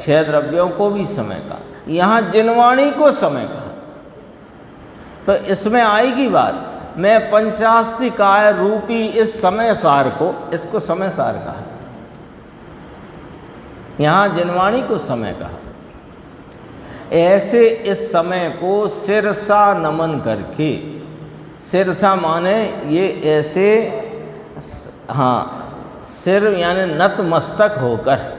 6 द्रव्यों को भी समय कहा, यहाँ जिनवाणी को समय कहा। तो इसमें आएगी बात, मैं पंचास्तिकाय रूपी इस समय सार को, इसको समय सार कहा, यहाँ जिनवाणी को समय कहा। ऐसे इस समय को सिरसा नमन करके, सिरसा माने ये ऐसे, हाँ, सिर यानी नतमस्तक होकर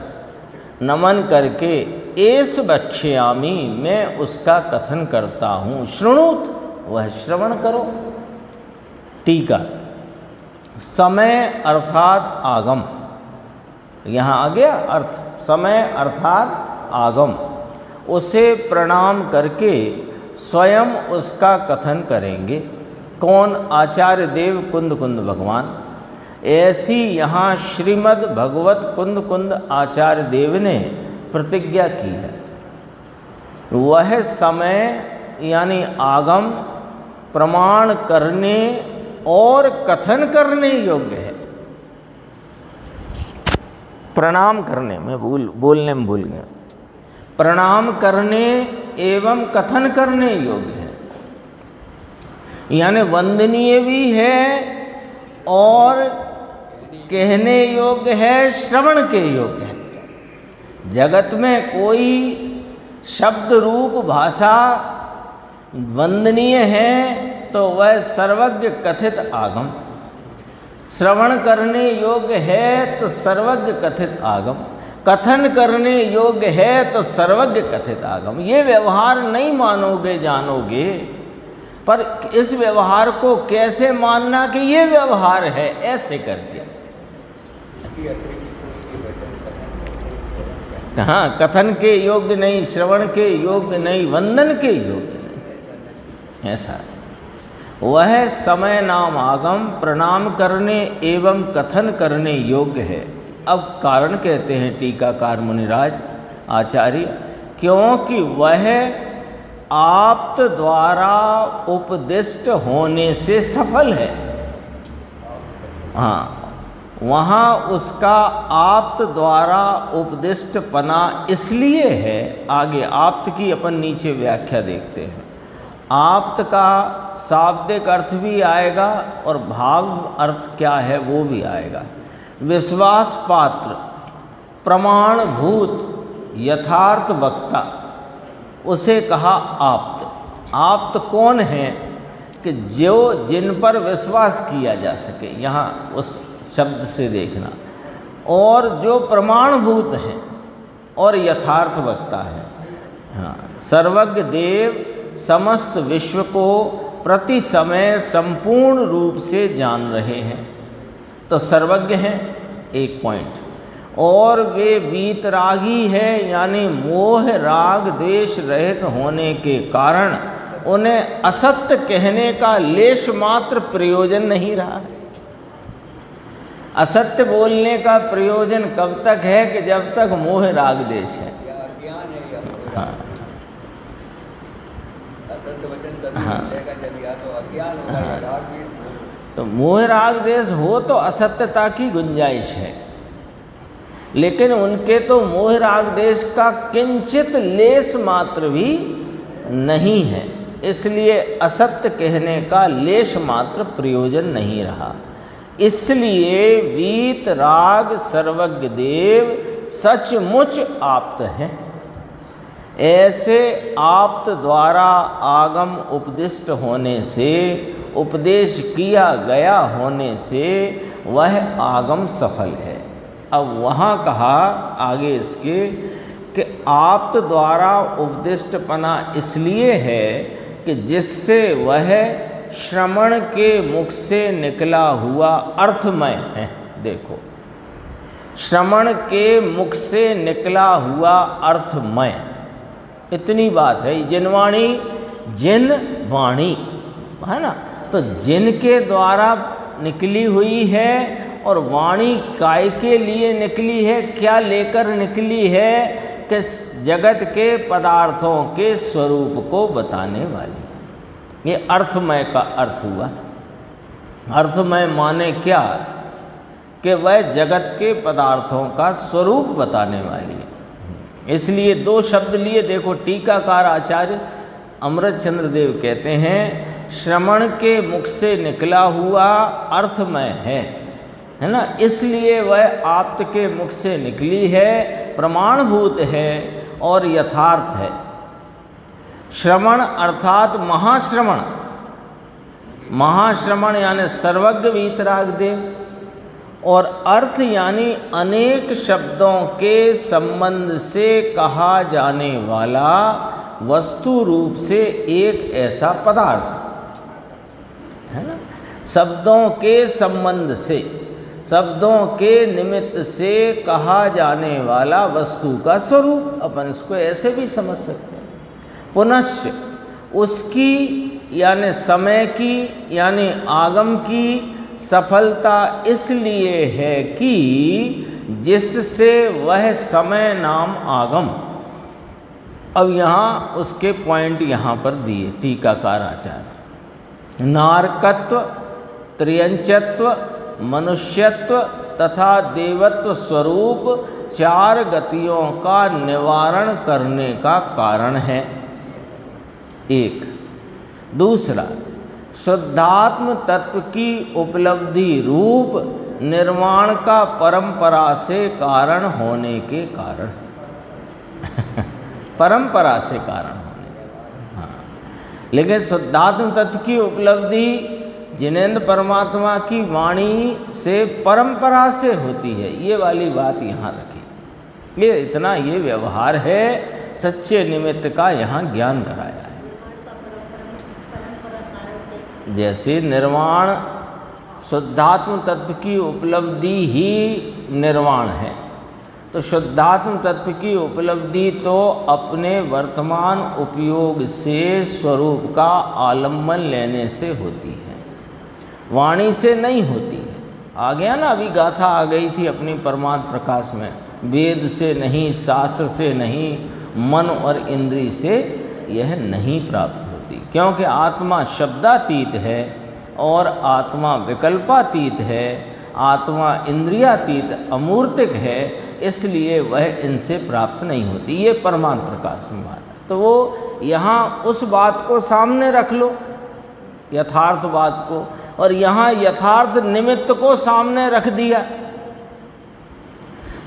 नमन करके, एस बक्ष्यामी, मैं उसका कथन करता हूँ। श्रृणुत, वह श्रवण करो। टीका, समय अर्थात आगम, यहाँ आ गया अर्थ, समय अर्थात आगम, उसे प्रणाम करके स्वयं उसका कथन करेंगे। कौन? आचार्य देव कुंद कुंद भगवान। ऐसी यहाँ श्रीमद् भगवत कुंद कुंद आचार्य देव ने प्रतिज्ञा की है। वह समय यानी आगम प्रमाण करने और कथन करने योग्य है। प्रणाम करने में बोलने में भूल गया, प्रणाम करने एवं कथन करने योग्य है, यानी वंदनीय भी है और कहने योग्य है, श्रवण के योग्य है। जगत में कोई शब्द रूप भाषा वंदनीय है तो वह सर्वज्ञ कथित आगम, श्रवण करने योग्य है तो सर्वज्ञ कथित आगम, कथन करने योग्य है तो सर्वज्ञ कथित आगम। ये व्यवहार नहीं मानोगे जानोगे, पर इस व्यवहार को कैसे मानना कि ये व्यवहार है, ऐसे करके। हाँ, कथन के योग्य नहीं, श्रवण के योग्य नहीं, वंदन के योग्य नहीं, ऐसा। वह समय नाम आगम प्रणाम करने एवं कथन करने योग्य है। अब कारण कहते हैं टीकाकार मुनिराज आचार्य, क्योंकि वह आप्त द्वारा उपदिष्ट होने से सफल है। हाँ, वहाँ उसका आप्त द्वारा उपदिष्ट पना इसलिए है, आगे आप्त की अपन नीचे व्याख्या देखते हैं। आप्त का शाब्दिक अर्थ भी आएगा और भाव अर्थ क्या है वो भी आएगा। विश्वास पात्र, प्रमाणभूत, यथार्थ वक्ता, उसे कहा आप्त। आप्त कौन है? कि जो जिन पर विश्वास किया जा सके, यहाँ उस शब्द से देखना, और जो प्रमाणभूत हैं और यथार्थ वक्ता है। हाँ, सर्वज्ञ देव समस्त विश्व को प्रति समय संपूर्ण रूप से जान रहे हैं, तो सर्वज्ञ हैं, एक पॉइंट। और वे वीतरागी है, यानी मोह राग द्वेष रहित होने के कारण उन्हें असत्य कहने का लेश मात्र प्रयोजन नहीं रहा है। असत्य बोलने का प्रयोजन कब तक है? कि जब तक मोह राग द्वेष है। हाँ, असत्य वचन तभी मिलेगा जब या तो अज्ञान होगा या राग द्वेष। तो मोह राग द्वेष हो तो असत्यता की गुंजाइश है, लेकिन उनके तो मोह राग द्वेष का किंचित लेस मात्र भी नहीं है। इसलिए असत्य कहने का लेश मात्र प्रयोजन नहीं रहा। इसलिए वीतराग सर्वज्ञ देव सचमुच आप्त है। ऐसे आप्त द्वारा आगम उपदिष्ट होने से, उपदेश किया गया होने से वह आगम सफल है। अब वहाँ कहा आगे इसके कि आप्त द्वारा उपदिष्टपना इसलिए है कि जिससे वह श्रवण के मुख से निकला हुआ अर्थमय है। देखो, श्रवण के मुख से निकला हुआ अर्थमय, इतनी बात है। जिनवाणी जिन वाणी है ना, तो जिन के द्वारा निकली हुई है और वाणी काय के लिए निकली है, क्या लेकर निकली है कि जगत के पदार्थों के स्वरूप को बताने वाली। ये अर्थमय का अर्थ हुआ। अर्थमय माने क्या कि वह जगत के पदार्थों का स्वरूप बताने वाली है। इसलिए दो शब्द लिए। देखो, टीकाकार आचार्य अमृत चंद्र देव कहते हैं श्रवण के मुख से निकला हुआ अर्थमय है ना, इसलिए वह आप्त के मुख से निकली है, प्रमाणभूत है और यथार्थ है। श्रवण अर्थात महाश्रवण, महाश्रवण यानी सर्वज्ञ वीतराग देव, और अर्थ यानी अनेक शब्दों के संबंध से कहा जाने वाला वस्तु रूप से एक ऐसा पदार्थ है ना। शब्दों के संबंध से, शब्दों के निमित्त से कहा जाने वाला वस्तु का स्वरूप, अपन इसको ऐसे भी समझ सकते हैं। पुनश्च उसकी यानी समय की यानी आगम की सफलता इसलिए है कि जिससे वह समय नाम आगम। अब यहाँ उसके पॉइंट यहाँ पर दिए टीकाकार आचार्य। नारकत्व, त्रियंचत्व, मनुष्यत्व तथा देवत्व स्वरूप चार गतियों का निवारण करने का कारण है। एक। दूसरा, शुद्धात्म तत्व की उपलब्धि रूप निर्वाण का परंपरा से कारण होने के कारण परंपरा से कारण होने। हाँ, लेकिन शुद्धात्म तत्व की उपलब्धि जिनेंद्र परमात्मा की वाणी से परंपरा से होती है। ये वाली बात यहाँ रखी। ये इतना ये व्यवहार है, सच्चे निमित्त का यहाँ ज्ञान कराया है। जैसे निर्वाण शुद्धात्म तत्व की उपलब्धि ही निर्वाण है, तो शुद्धात्म तत्व की उपलब्धि तो अपने वर्तमान उपयोग से स्वरूप का आलम्बन लेने से होती है, वाणी से नहीं होती है। आ गया ना, अभी गाथा आ गई थी अपनी परमात्म प्रकाश में, वेद से नहीं, शास्त्र से नहीं, मन और इंद्रिय से यह नहीं प्राप्त होती, क्योंकि आत्मा शब्दातीत है और आत्मा विकल्पातीत है, आत्मा इंद्रियातीत अमूर्तिक है, इसलिए वह इनसे प्राप्त नहीं होती। ये परमात्म प्रकाश में बात है। तो वो यहाँ उस बात को सामने रख लो, यथार्थ बात को, और यहाँ यथार्थ निमित्त को सामने रख दिया।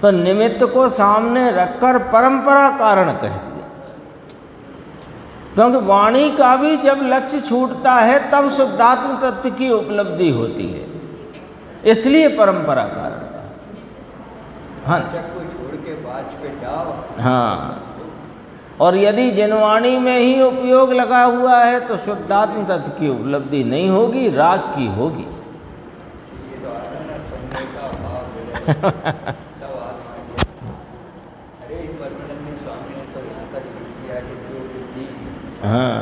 तो निमित्त को सामने रखकर परंपरा कारण कह दिया, क्योंकि वाणी का भी जब लक्ष्य छूटता है तब शुद्धात्म तत्व की उपलब्धि होती है, इसलिए परंपरा कारण का। हाँ, को छोड़ के बाज पे जाओ। हाँ, और यदि जिनवाणी में ही उपयोग लगा हुआ है तो शुद्धात्म तत्व की उपलब्धि नहीं होगी, राग की होगी। ये तो आता है ना, संजय का भाव मिले तब आत्मा। अरे परमानंद स्वामी ने तो यहाँ तक लिख दिया कि जो बुद्धि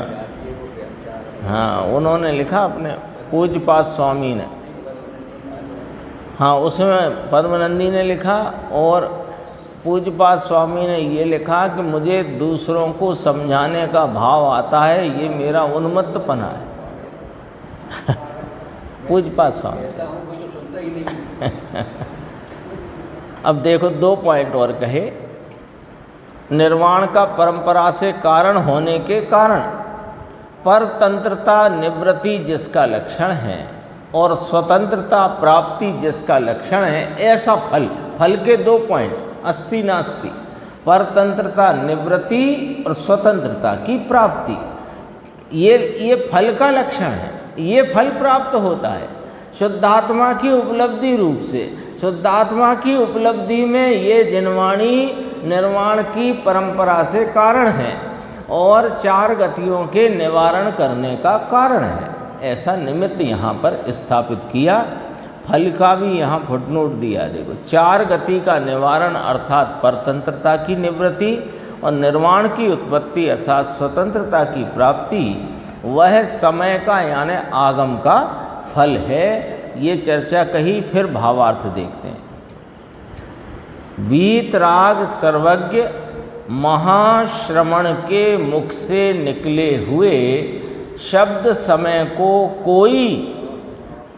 जाती है वो व्यवचार। हाँ, उन्होंने लिखा अपने पूज्यपाद स्वामी ने, हाँ उसमें पद्मनंदी ने लिखा, और पूज्यपाद स्वामी ने ये लिखा कि मुझे दूसरों को समझाने का भाव आता है, ये मेरा उन्मत्तपना है। पूज्यपाद स्वामी। अब देखो दो पॉइंट और कहे। निर्वाण का परंपरा से कारण होने के कारण, परतंत्रता निवृत्ति जिसका लक्षण है और स्वतंत्रता प्राप्ति जिसका लक्षण है, ऐसा फल, फल के 2 पॉइंट, अस्ति नास्ति, परतंत्रता निवृत्ति और स्वतंत्रता की प्राप्ति, ये फल का लक्षण है। ये फल प्राप्त होता है शुद्धात्मा की उपलब्धि रूप से। शुद्धात्मा की उपलब्धि में ये जिनवाणी निर्वाण की परंपरा से कारण है और 4 गतियों के निवारण करने का कारण है, ऐसा निमित्त यहाँ पर स्थापित किया। फल का भी यहाँ फुटनोट दिया, देखो 4 गति का निवारण अर्थात परतंत्रता की निवृत्ति और निर्वाण की उत्पत्ति अर्थात स्वतंत्रता की प्राप्ति, वह समय का यानी आगम का फल है। ये चर्चा कही, फिर भावार्थ देखते हैं। वीतराग सर्वज्ञ महाश्रमण के मुख से निकले हुए शब्द समय को कोई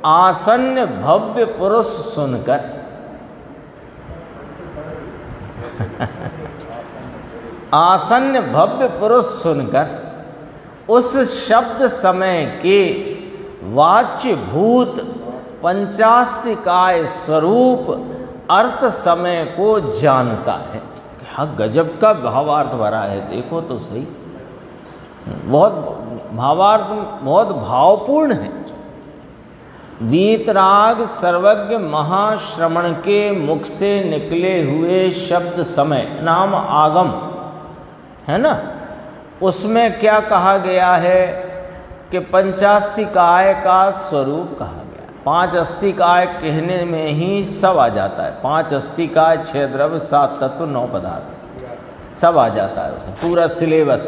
आसन्न भव्य पुरुष सुनकर आसन्न भव्य पुरुष सुनकर उस शब्द समय के वाच्य भूत पंचास्तिकाय स्वरूप अर्थ समय को जानता है। क्या गजब का भावार्थ भरा है, देखो तो सही, बहुत भावार्थ बहुत भावपूर्ण है। वीतराग सर्वज्ञ महाश्रमण के मुख से निकले हुए शब्द समय नाम आगम है ना, उसमें क्या कहा गया है कि पंचास्तिकाय का स्वरूप कहा गया। 5 अस्तिकाय कहने में ही सब आ जाता है। 5 अस्तिकाय, 6 द्रव्य, 7 तत्व, 9 पदार्थ, सब आ जाता है उसमें, पूरा सिलेबस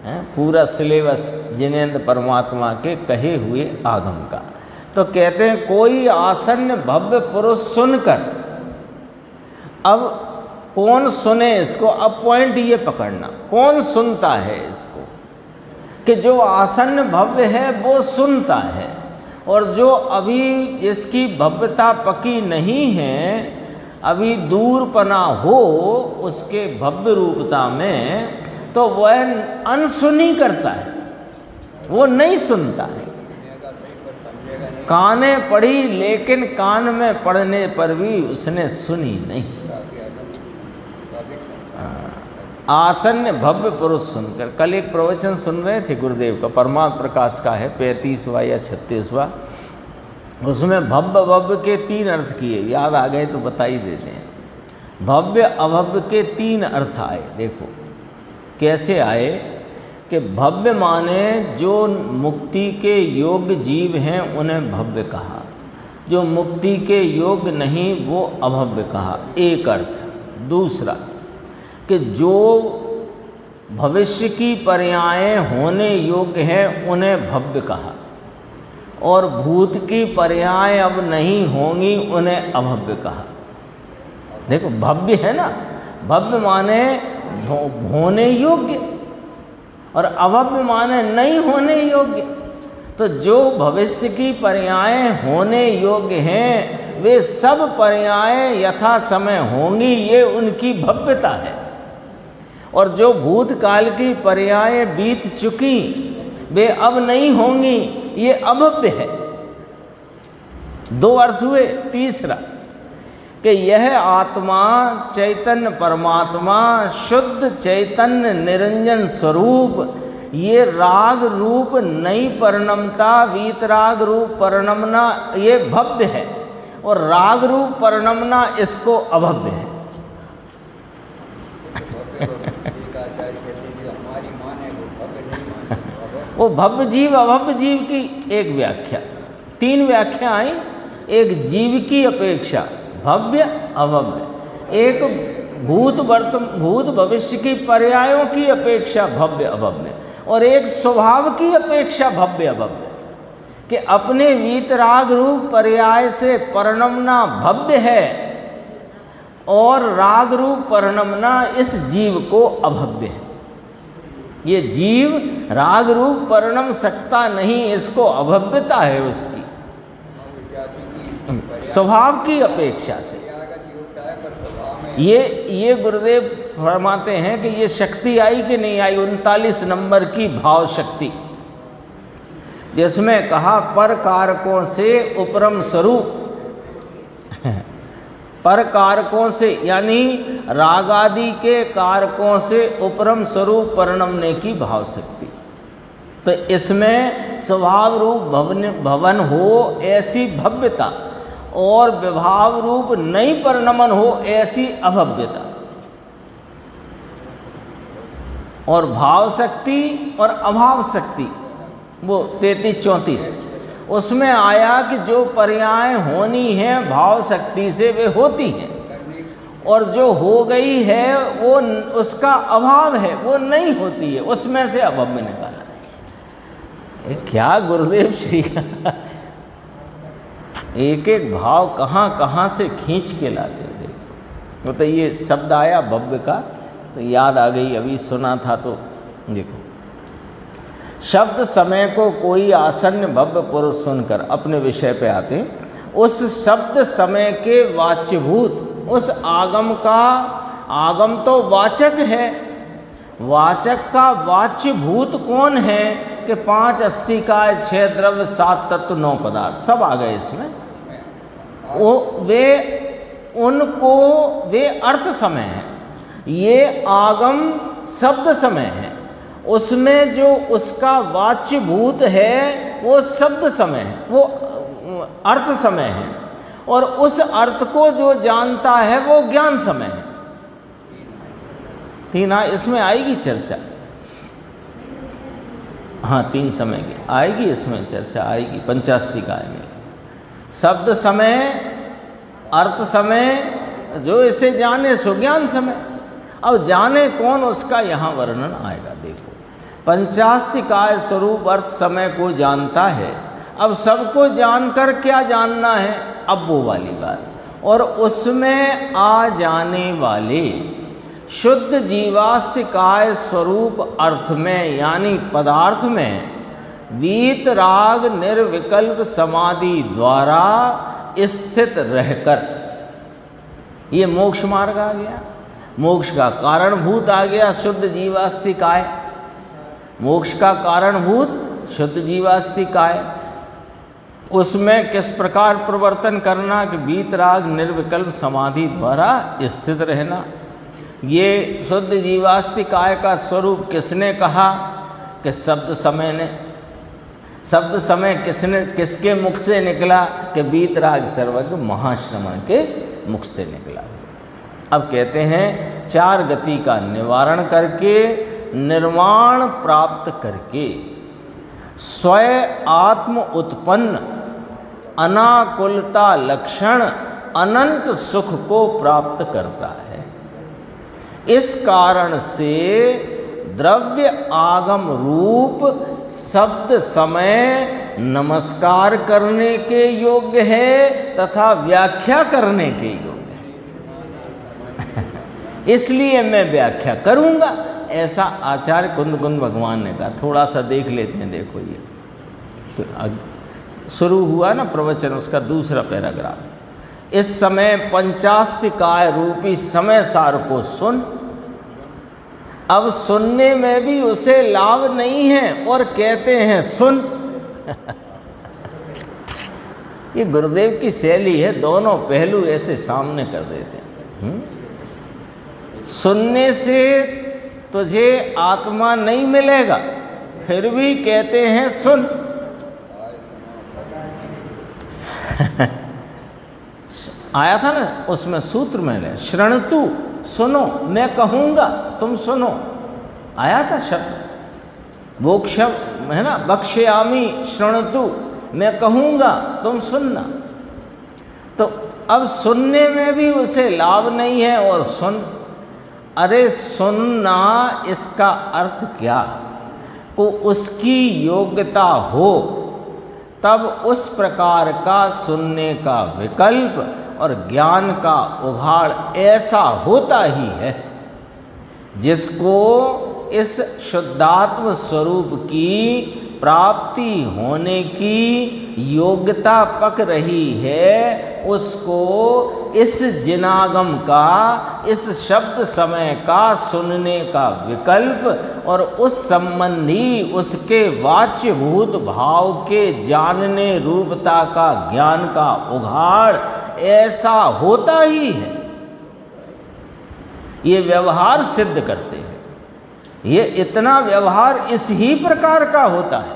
है, पूरा सिलेबस जिनेंद्र परमात्मा के कहे हुए आगम का। तो कहते हैं कोई आसन्न भव्य पुरुष सुनकर, अब कौन सुने इसको, अब पॉइंट ये पकड़ना, कौन सुनता है इसको, कि जो आसन्न भव्य है वो सुनता है, और जो अभी जिसकी भव्यता पकी नहीं है, अभी दूरपना हो उसके भव्य रूपता में, तो वह अनसुनी करता है, वो नहीं सुनता है। काने पढ़ी लेकिन कान में पढ़ने पर भी उसने सुनी नहीं। आसन्न भव्य पुरुष सुनकर, कल एक प्रवचन सुन रहे थे गुरुदेव का, परमात्म प्रकाश का है, 35वां या 36वां, उसमें भव्य भव्य के 3 अर्थ किए, याद आ गए तो बता ही देते हैं। भव्य अभव्य के 3 अर्थ आए, देखो कैसे आए कि भव्य माने जो मुक्ति के योग्य जीव हैं उन्हें भव्य कहा, जो मुक्ति के योग्य नहीं वो अभव्य कहा, एक अर्थ। दूसरा कि जो भविष्य की पर्यायें होने योग्य हैं उन्हें भव्य कहा, और भूत की पर्याय अब नहीं होंगी उन्हें अभव्य कहा। देखो भव्य है ना, भव्य माने होने योग्य और अभव्य माने नहीं होने योग्य। तो जो भविष्य की पर्यायें होने योग्य हैं वे सब पर्यायें यथा समय होंगी, ये उनकी भव्यता है, और जो भूतकाल की पर्यायें बीत चुकी वे अब नहीं होंगी, ये अभव्य है। 2 अर्थ हुए। तीसरा कि यह आत्मा चैतन्य परमात्मा शुद्ध चैतन्य निरंजन स्वरूप, ये राग रूप नई परिणमता, वीतराग रूप परिणमना ये भव्य है, और राग रूप परिणमना इसको अभव्य है। वो भव्य जीव अभव्य जीव की एक व्याख्या, 3 व्याख्या आई, एक जीव की अपेक्षा भव्य अभव्य, एक भूत भविष्य की पर्यायों की अपेक्षा भव्य अभव्य, और एक स्वभाव की अपेक्षा भव्य अभव्य, कि अपने वीतराग रूप पर्याय से परिणमना भव्य है और राग रूप परिणमना इस जीव को अभव्य है। ये जीव राग रूप परिणम सकता नहीं, इसको अभव्यता है उसकी स्वभाव की अपेक्षा से। ये गुरुदेव फरमाते हैं कि ये शक्ति आई कि नहीं आई, 39 नंबर की भाव शक्ति, जिसमें कहा पर कारकों से उपरम स्वरूप पर कारकों से यानी रागादि के कारकों से उपरम स्वरूप परिणमने की भाव शक्ति। तो इसमें स्वभाव रूप भवन हो ऐसी भव्यता और विभाव रूप नई परिणमन हो ऐसी अभव्यता, और भाव शक्ति और अभाव शक्ति वो 33-34 उसमें आया कि जो पर्याय होनी है भाव शक्ति से वे होती हैं, और जो हो गई है वो उसका अभाव है, वो नहीं होती है, उसमें से अभाव में निकाला। क्या गुरुदेव श्री का एक एक भाव कहाँ कहाँ से खींच के लाते थे। तो ये शब्द आया भव्य का तो याद आ गई, अभी सुना था तो देखो। शब्द समय को कोई आसन्न भव्य पुरुष सुनकर अपने विषय पे आते हैं, उस शब्द समय के वाच्यभूत उस आगम का, आगम तो वाचक है, वाचक का वाच्यभूत कौन है कि 5 अस्थिकाय 6 द्रव्य 7 तत्व 9 पदार्थ सब आ गए इसमें। वे अर्थ समय है, ये आगम शब्द समय है, उसमें जो उसका वाच्यभूत है वो शब्द समय है, वो अर्थ समय है, और उस अर्थ को जो जानता है वो ज्ञान समय है। तीन इसमें आएगी चर्चा, हाँ 3 समय की आएगी इसमें चर्चा आएगी पंचास्तिकाय में। शब्द समय, अर्थ समय, जो इसे जाने सो ज्ञान समय। अब जाने कौन उसका यहाँ वर्णन आएगा। देखो पंचास्तिकाय स्वरूप अर्थ समय को जानता है। अब सबको जानकर क्या जानना है, अब वो वाली बात। और उसमें आ जाने वाले शुद्ध जीवास्तिकाय स्वरूप अर्थ में यानी पदार्थ में वीत राग निर्विकल्प समाधि द्वारा स्थित रहकर, ये मोक्ष मार्ग आ गया, मोक्ष का कारणभूत आ गया शुद्ध जीवास्तिकाय, मोक्ष का कारणभूत शुद्ध जीवास्तिकाय। उसमें किस प्रकार प्रवर्तन करना कि वीतराग निर्विकल्प समाधि द्वारा स्थित रहना। ये शुद्ध जीवास्तिकाय का स्वरूप किसने कहा कि शब्द समय ने। शब्द समय किसके मुख से निकला कि वीतराग सर्वज्ञ महाश्रमण के मुख से निकला। अब कहते हैं 4 गति का निवारण करके, निर्वाण प्राप्त करके, स्वयं आत्म उत्पन्न अनाकुलता लक्षण अनंत सुख को प्राप्त करता है। इस कारण से द्रव्य आगम रूप शब्द समय नमस्कार करने के योग्य है तथा व्याख्या करने के योग्य है। इसलिए मैं व्याख्या करूंगा, ऐसा आचार्य कुंद भगवान ने कहा। थोड़ा सा देख लेते हैं। देखो ये तो शुरू हुआ ना प्रवचन, उसका दूसरा पैराग्राफ। इस समय पंचास्तिकाय रूपी समय सार को सुन। अब सुनने में भी उसे लाभ नहीं है और कहते हैं सुन। ये गुरुदेव की शैली है, दोनों पहलू ऐसे सामने कर देते हैं। सुनने से तुझे आत्मा नहीं मिलेगा, फिर भी कहते हैं सुन। आया था ना उसमें सूत्र में, श्रणतु सुनो, मैं कहूंगा तुम सुनो, आया था शब्द। मोक्ष है ना, बक्ष्यामि श्रणतु, मैं कहूंगा तुम सुनना। तो अब सुनने में भी उसे लाभ नहीं है और सुन। अरे सुनना, इसका अर्थ क्या, को उसकी योग्यता हो तब उस प्रकार का सुनने का विकल्प और ज्ञान का उघाड़ ऐसा होता ही है जिसको इस शुद्धात्म स्वरूप की प्राप्ति होने की योग्यता पक रही है उसको इस जिनागम का, इस शब्द समय का सुनने का विकल्प और उस संबंधी उसके वाच्यभूत भाव के जानने रूपता का ज्ञान का उघाड़ ऐसा होता ही है। ये व्यवहार सिद्ध करते हैं। ये इतना व्यवहार इस ही प्रकार का होता है।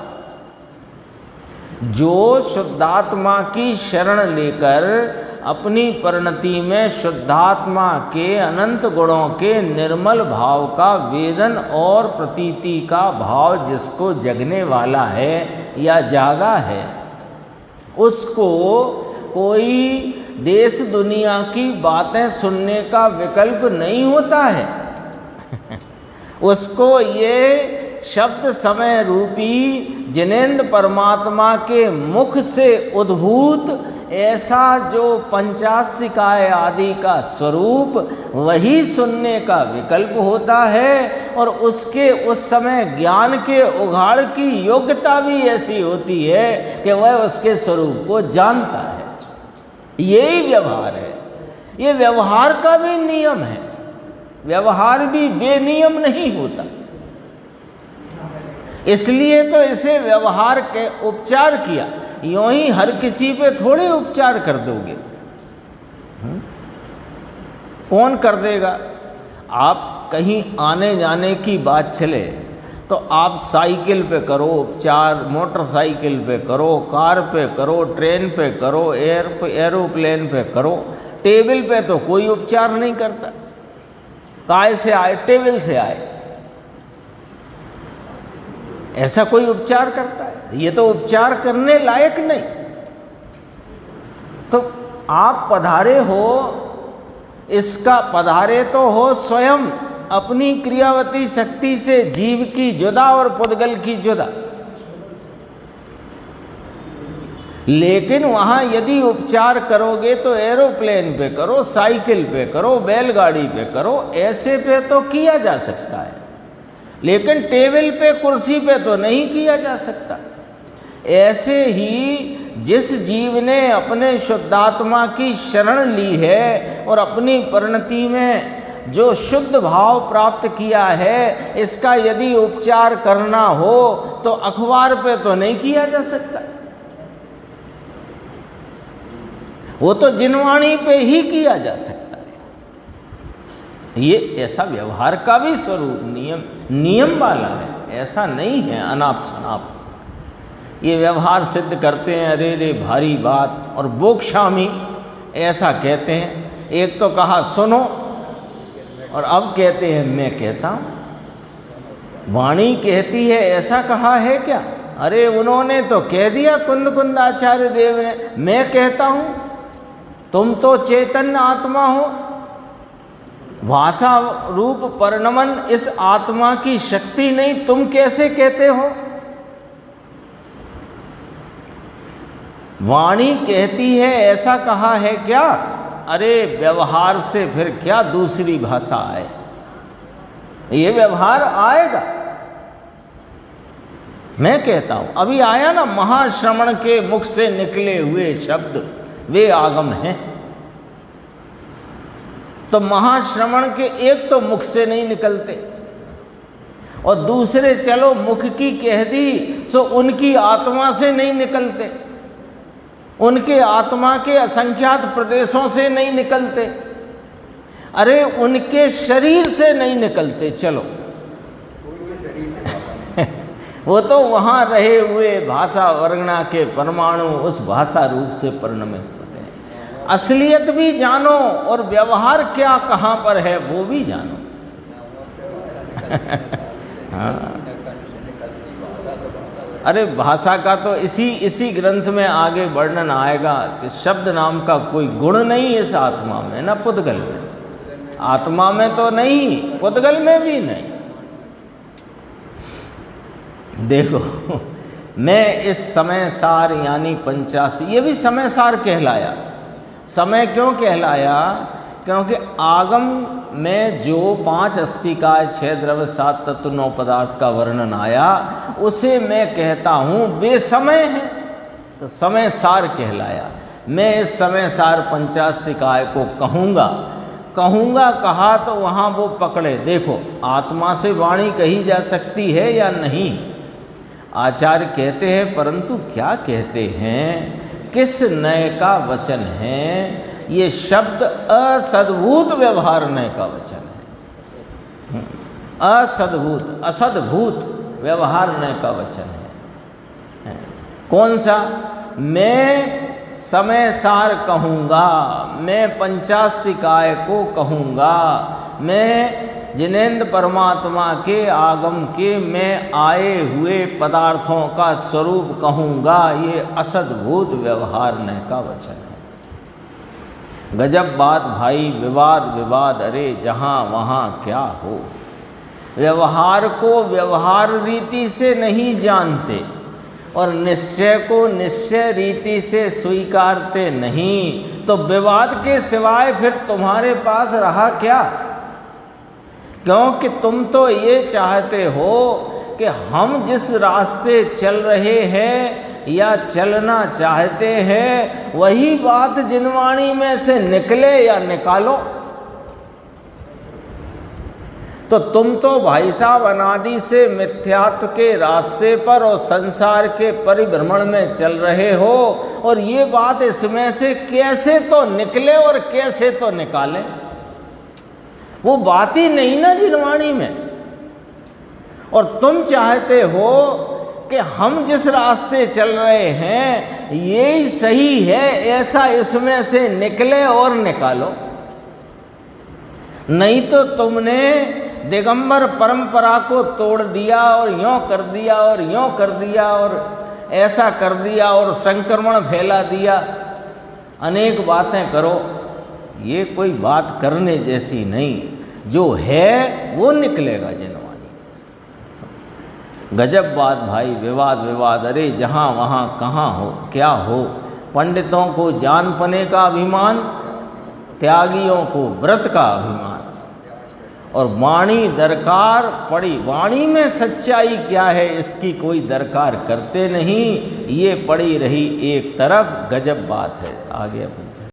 जो शुद्धात्मा की शरण लेकर अपनी परिणति में शुद्धात्मा के अनंत गुणों के निर्मल भाव का वेदन और प्रतीति का भाव जिसको जगने वाला है या जागा है, उसको कोई देश दुनिया की बातें सुनने का विकल्प नहीं होता है। उसको ये शब्द समय रूपी जिनेंद्र परमात्मा के मुख से उद्भूत ऐसा जो पंचास्तिकाय आदि का स्वरूप वही सुनने का विकल्प होता है और उसके उस समय ज्ञान के उघाड़ की योग्यता भी ऐसी होती है कि वह उसके स्वरूप को जानता है। यही व्यवहार है। ये व्यवहार का भी नियम है। व्यवहार भी बेनियम नहीं होता। इसलिए तो इसे व्यवहार के उपचार किया। यूं ही हर किसी पे थोड़े उपचार कर दोगे। कौन कर देगा? आप कहीं आने जाने की बात चले तो आप साइकिल पे करो उपचार, मोटरसाइकिल पे करो, कार पे करो, ट्रेन पे करो, एरोप्लेन पे करो। टेबल पे तो कोई उपचार नहीं करता। काय से आए? टेबल से आए। ऐसा कोई उपचार करता है? ये तो उपचार करने लायक नहीं। तो आप पधारे हो, इसका पधारे तो हो स्वयं अपनी क्रियावती शक्ति से जीव की जुदा और पुद्गल की जुदा। लेकिन वहां यदि उपचार करोगे तो एरोप्लेन पे करो, साइकिल पे करो, बैलगाड़ी पे करो, ऐसे पे तो किया जा सकता है, लेकिन टेबल पे कुर्सी पे तो नहीं किया जा सकता। ऐसे ही जिस जीव ने अपने शुद्धात्मा की शरण ली है और अपनी परिणति में जो शुद्ध भाव प्राप्त किया है, इसका यदि उपचार करना हो तो अखबार पे तो नहीं किया जा सकता। वो तो जिनवाणी पे ही किया जा सकता है। ये ऐसा व्यवहार का भी स्वरूप नियम वाला है, ऐसा नहीं है अनाप शनाप। ये व्यवहार सिद्ध करते हैं, अरे रे भारी बात। और बोक्शामी ऐसा कहते हैं। एक तो कहा सुनो और अब कहते हैं मैं कहता हूं। वाणी कहती है ऐसा कहा है क्या? अरे उन्होंने तो कह दिया कुंद आचार्य देव ने, मैं कहता हूं। तुम तो चैतन्य आत्मा हो। भाषा रूप परिणमन इस आत्मा की शक्ति नहीं, तुम कैसे कहते हो? वाणी कहती है ऐसा कहा है क्या? अरे व्यवहार से फिर क्या दूसरी भाषा आए? ये व्यवहार आएगा। मैं कहता हूं, अभी आया ना, महाश्रमण के मुख से निकले हुए शब्द वे आगम हैं। तो महाश्रमण के एक तो मुख से नहीं निकलते और दूसरे चलो मुख की कह दी तो उनकी आत्मा से नहीं निकलते, उनके आत्मा के असंख्यात प्रदेशों से नहीं निकलते, अरे उनके शरीर से नहीं निकलते। चलो वो तो वहां रहे हुए भाषा वर्णा के परमाणु उस भाषा रूप से परिणमित होते हैं। असलियत भी जानो और व्यवहार क्या कहाँ पर है वो भी जानो। हाँ, अरे भाषा का तो इसी ग्रंथ में आगे वर्णन आएगा कि शब्द नाम का कोई गुण नहीं इस आत्मा में, ना पुद्गल में। आत्मा में तो नहीं, पुद्गल में भी नहीं। देखो, मैं इस समय सार यानी 85, ये भी समय सार कहलाया। समय क्यों कहलाया? क्योंकि आगम में जो 5 अस्तिकाय 6 द्रव्य 7 तत्व 9 पदार्थ का वर्णन आया, उसे मैं कहता हूं बेसमय है। तो समय सार कहलाया। मैं इस समय सार पंचास्तिकाय को कहूँगा, कहूँगा कहा तो वहाँ वो पकड़े। देखो आत्मा से वाणी कही जा सकती है या नहीं, आचार्य कहते हैं, परंतु क्या कहते हैं, किस नय का वचन है? ये शब्द असद्भूत व्यवहार नय का वचन है। असद्भूत असद्भूत व्यवहार नय का वचन है। कौन सा? मैं समय सार कहूँगा, मैं पंचास्तिकाय को कहूँगा, मैं जिनेन्द्र परमात्मा के आगम के मैं आए हुए पदार्थों का स्वरूप कहूँगा। ये असद्भूत व्यवहार नय का वचन है। गजब बात भाई, विवाद विवाद, अरे जहाँ वहाँ क्या हो। व्यवहार को व्यवहार रीति से नहीं जानते और निश्चय को निश्चय रीति से स्वीकारते नहीं, तो विवाद के सिवाय फिर तुम्हारे पास रहा क्या? क्योंकि तुम तो ये चाहते हो कि हम जिस रास्ते चल रहे हैं या चलना चाहते हैं वही बात जिनवाणी में से निकले या निकालो। तो तुम तो भाई साहब अनादि से मिथ्यात्व के रास्ते पर और संसार के परिभ्रमण में चल रहे हो, और ये बात इसमें से कैसे तो निकले और कैसे तो निकाले, वो बात ही नहीं ना जिनवाणी में। और तुम चाहते हो कि हम जिस रास्ते चल रहे हैं ये सही है, ऐसा इसमें से निकले और निकालो। नहीं तो तुमने दिगंबर परंपरा को तोड़ दिया और यों कर दिया और यों कर दिया और ऐसा कर दिया और संक्रमण फैला दिया, अनेक बातें करो, ये कोई बात करने जैसी नहीं। जो है वो निकलेगा जिनवाणी। गजब बात भाई, विवाद विवाद, अरे जहाँ वहाँ कहाँ हो क्या हो। पंडितों को जान पने का अभिमान, त्यागियों को व्रत का अभिमान, और वाणी दरकार पड़ी। वाणी में सच्चाई क्या है इसकी कोई दरकार करते नहीं, ये पड़ी रही एक तरफ। गजब बात है। आगे अपन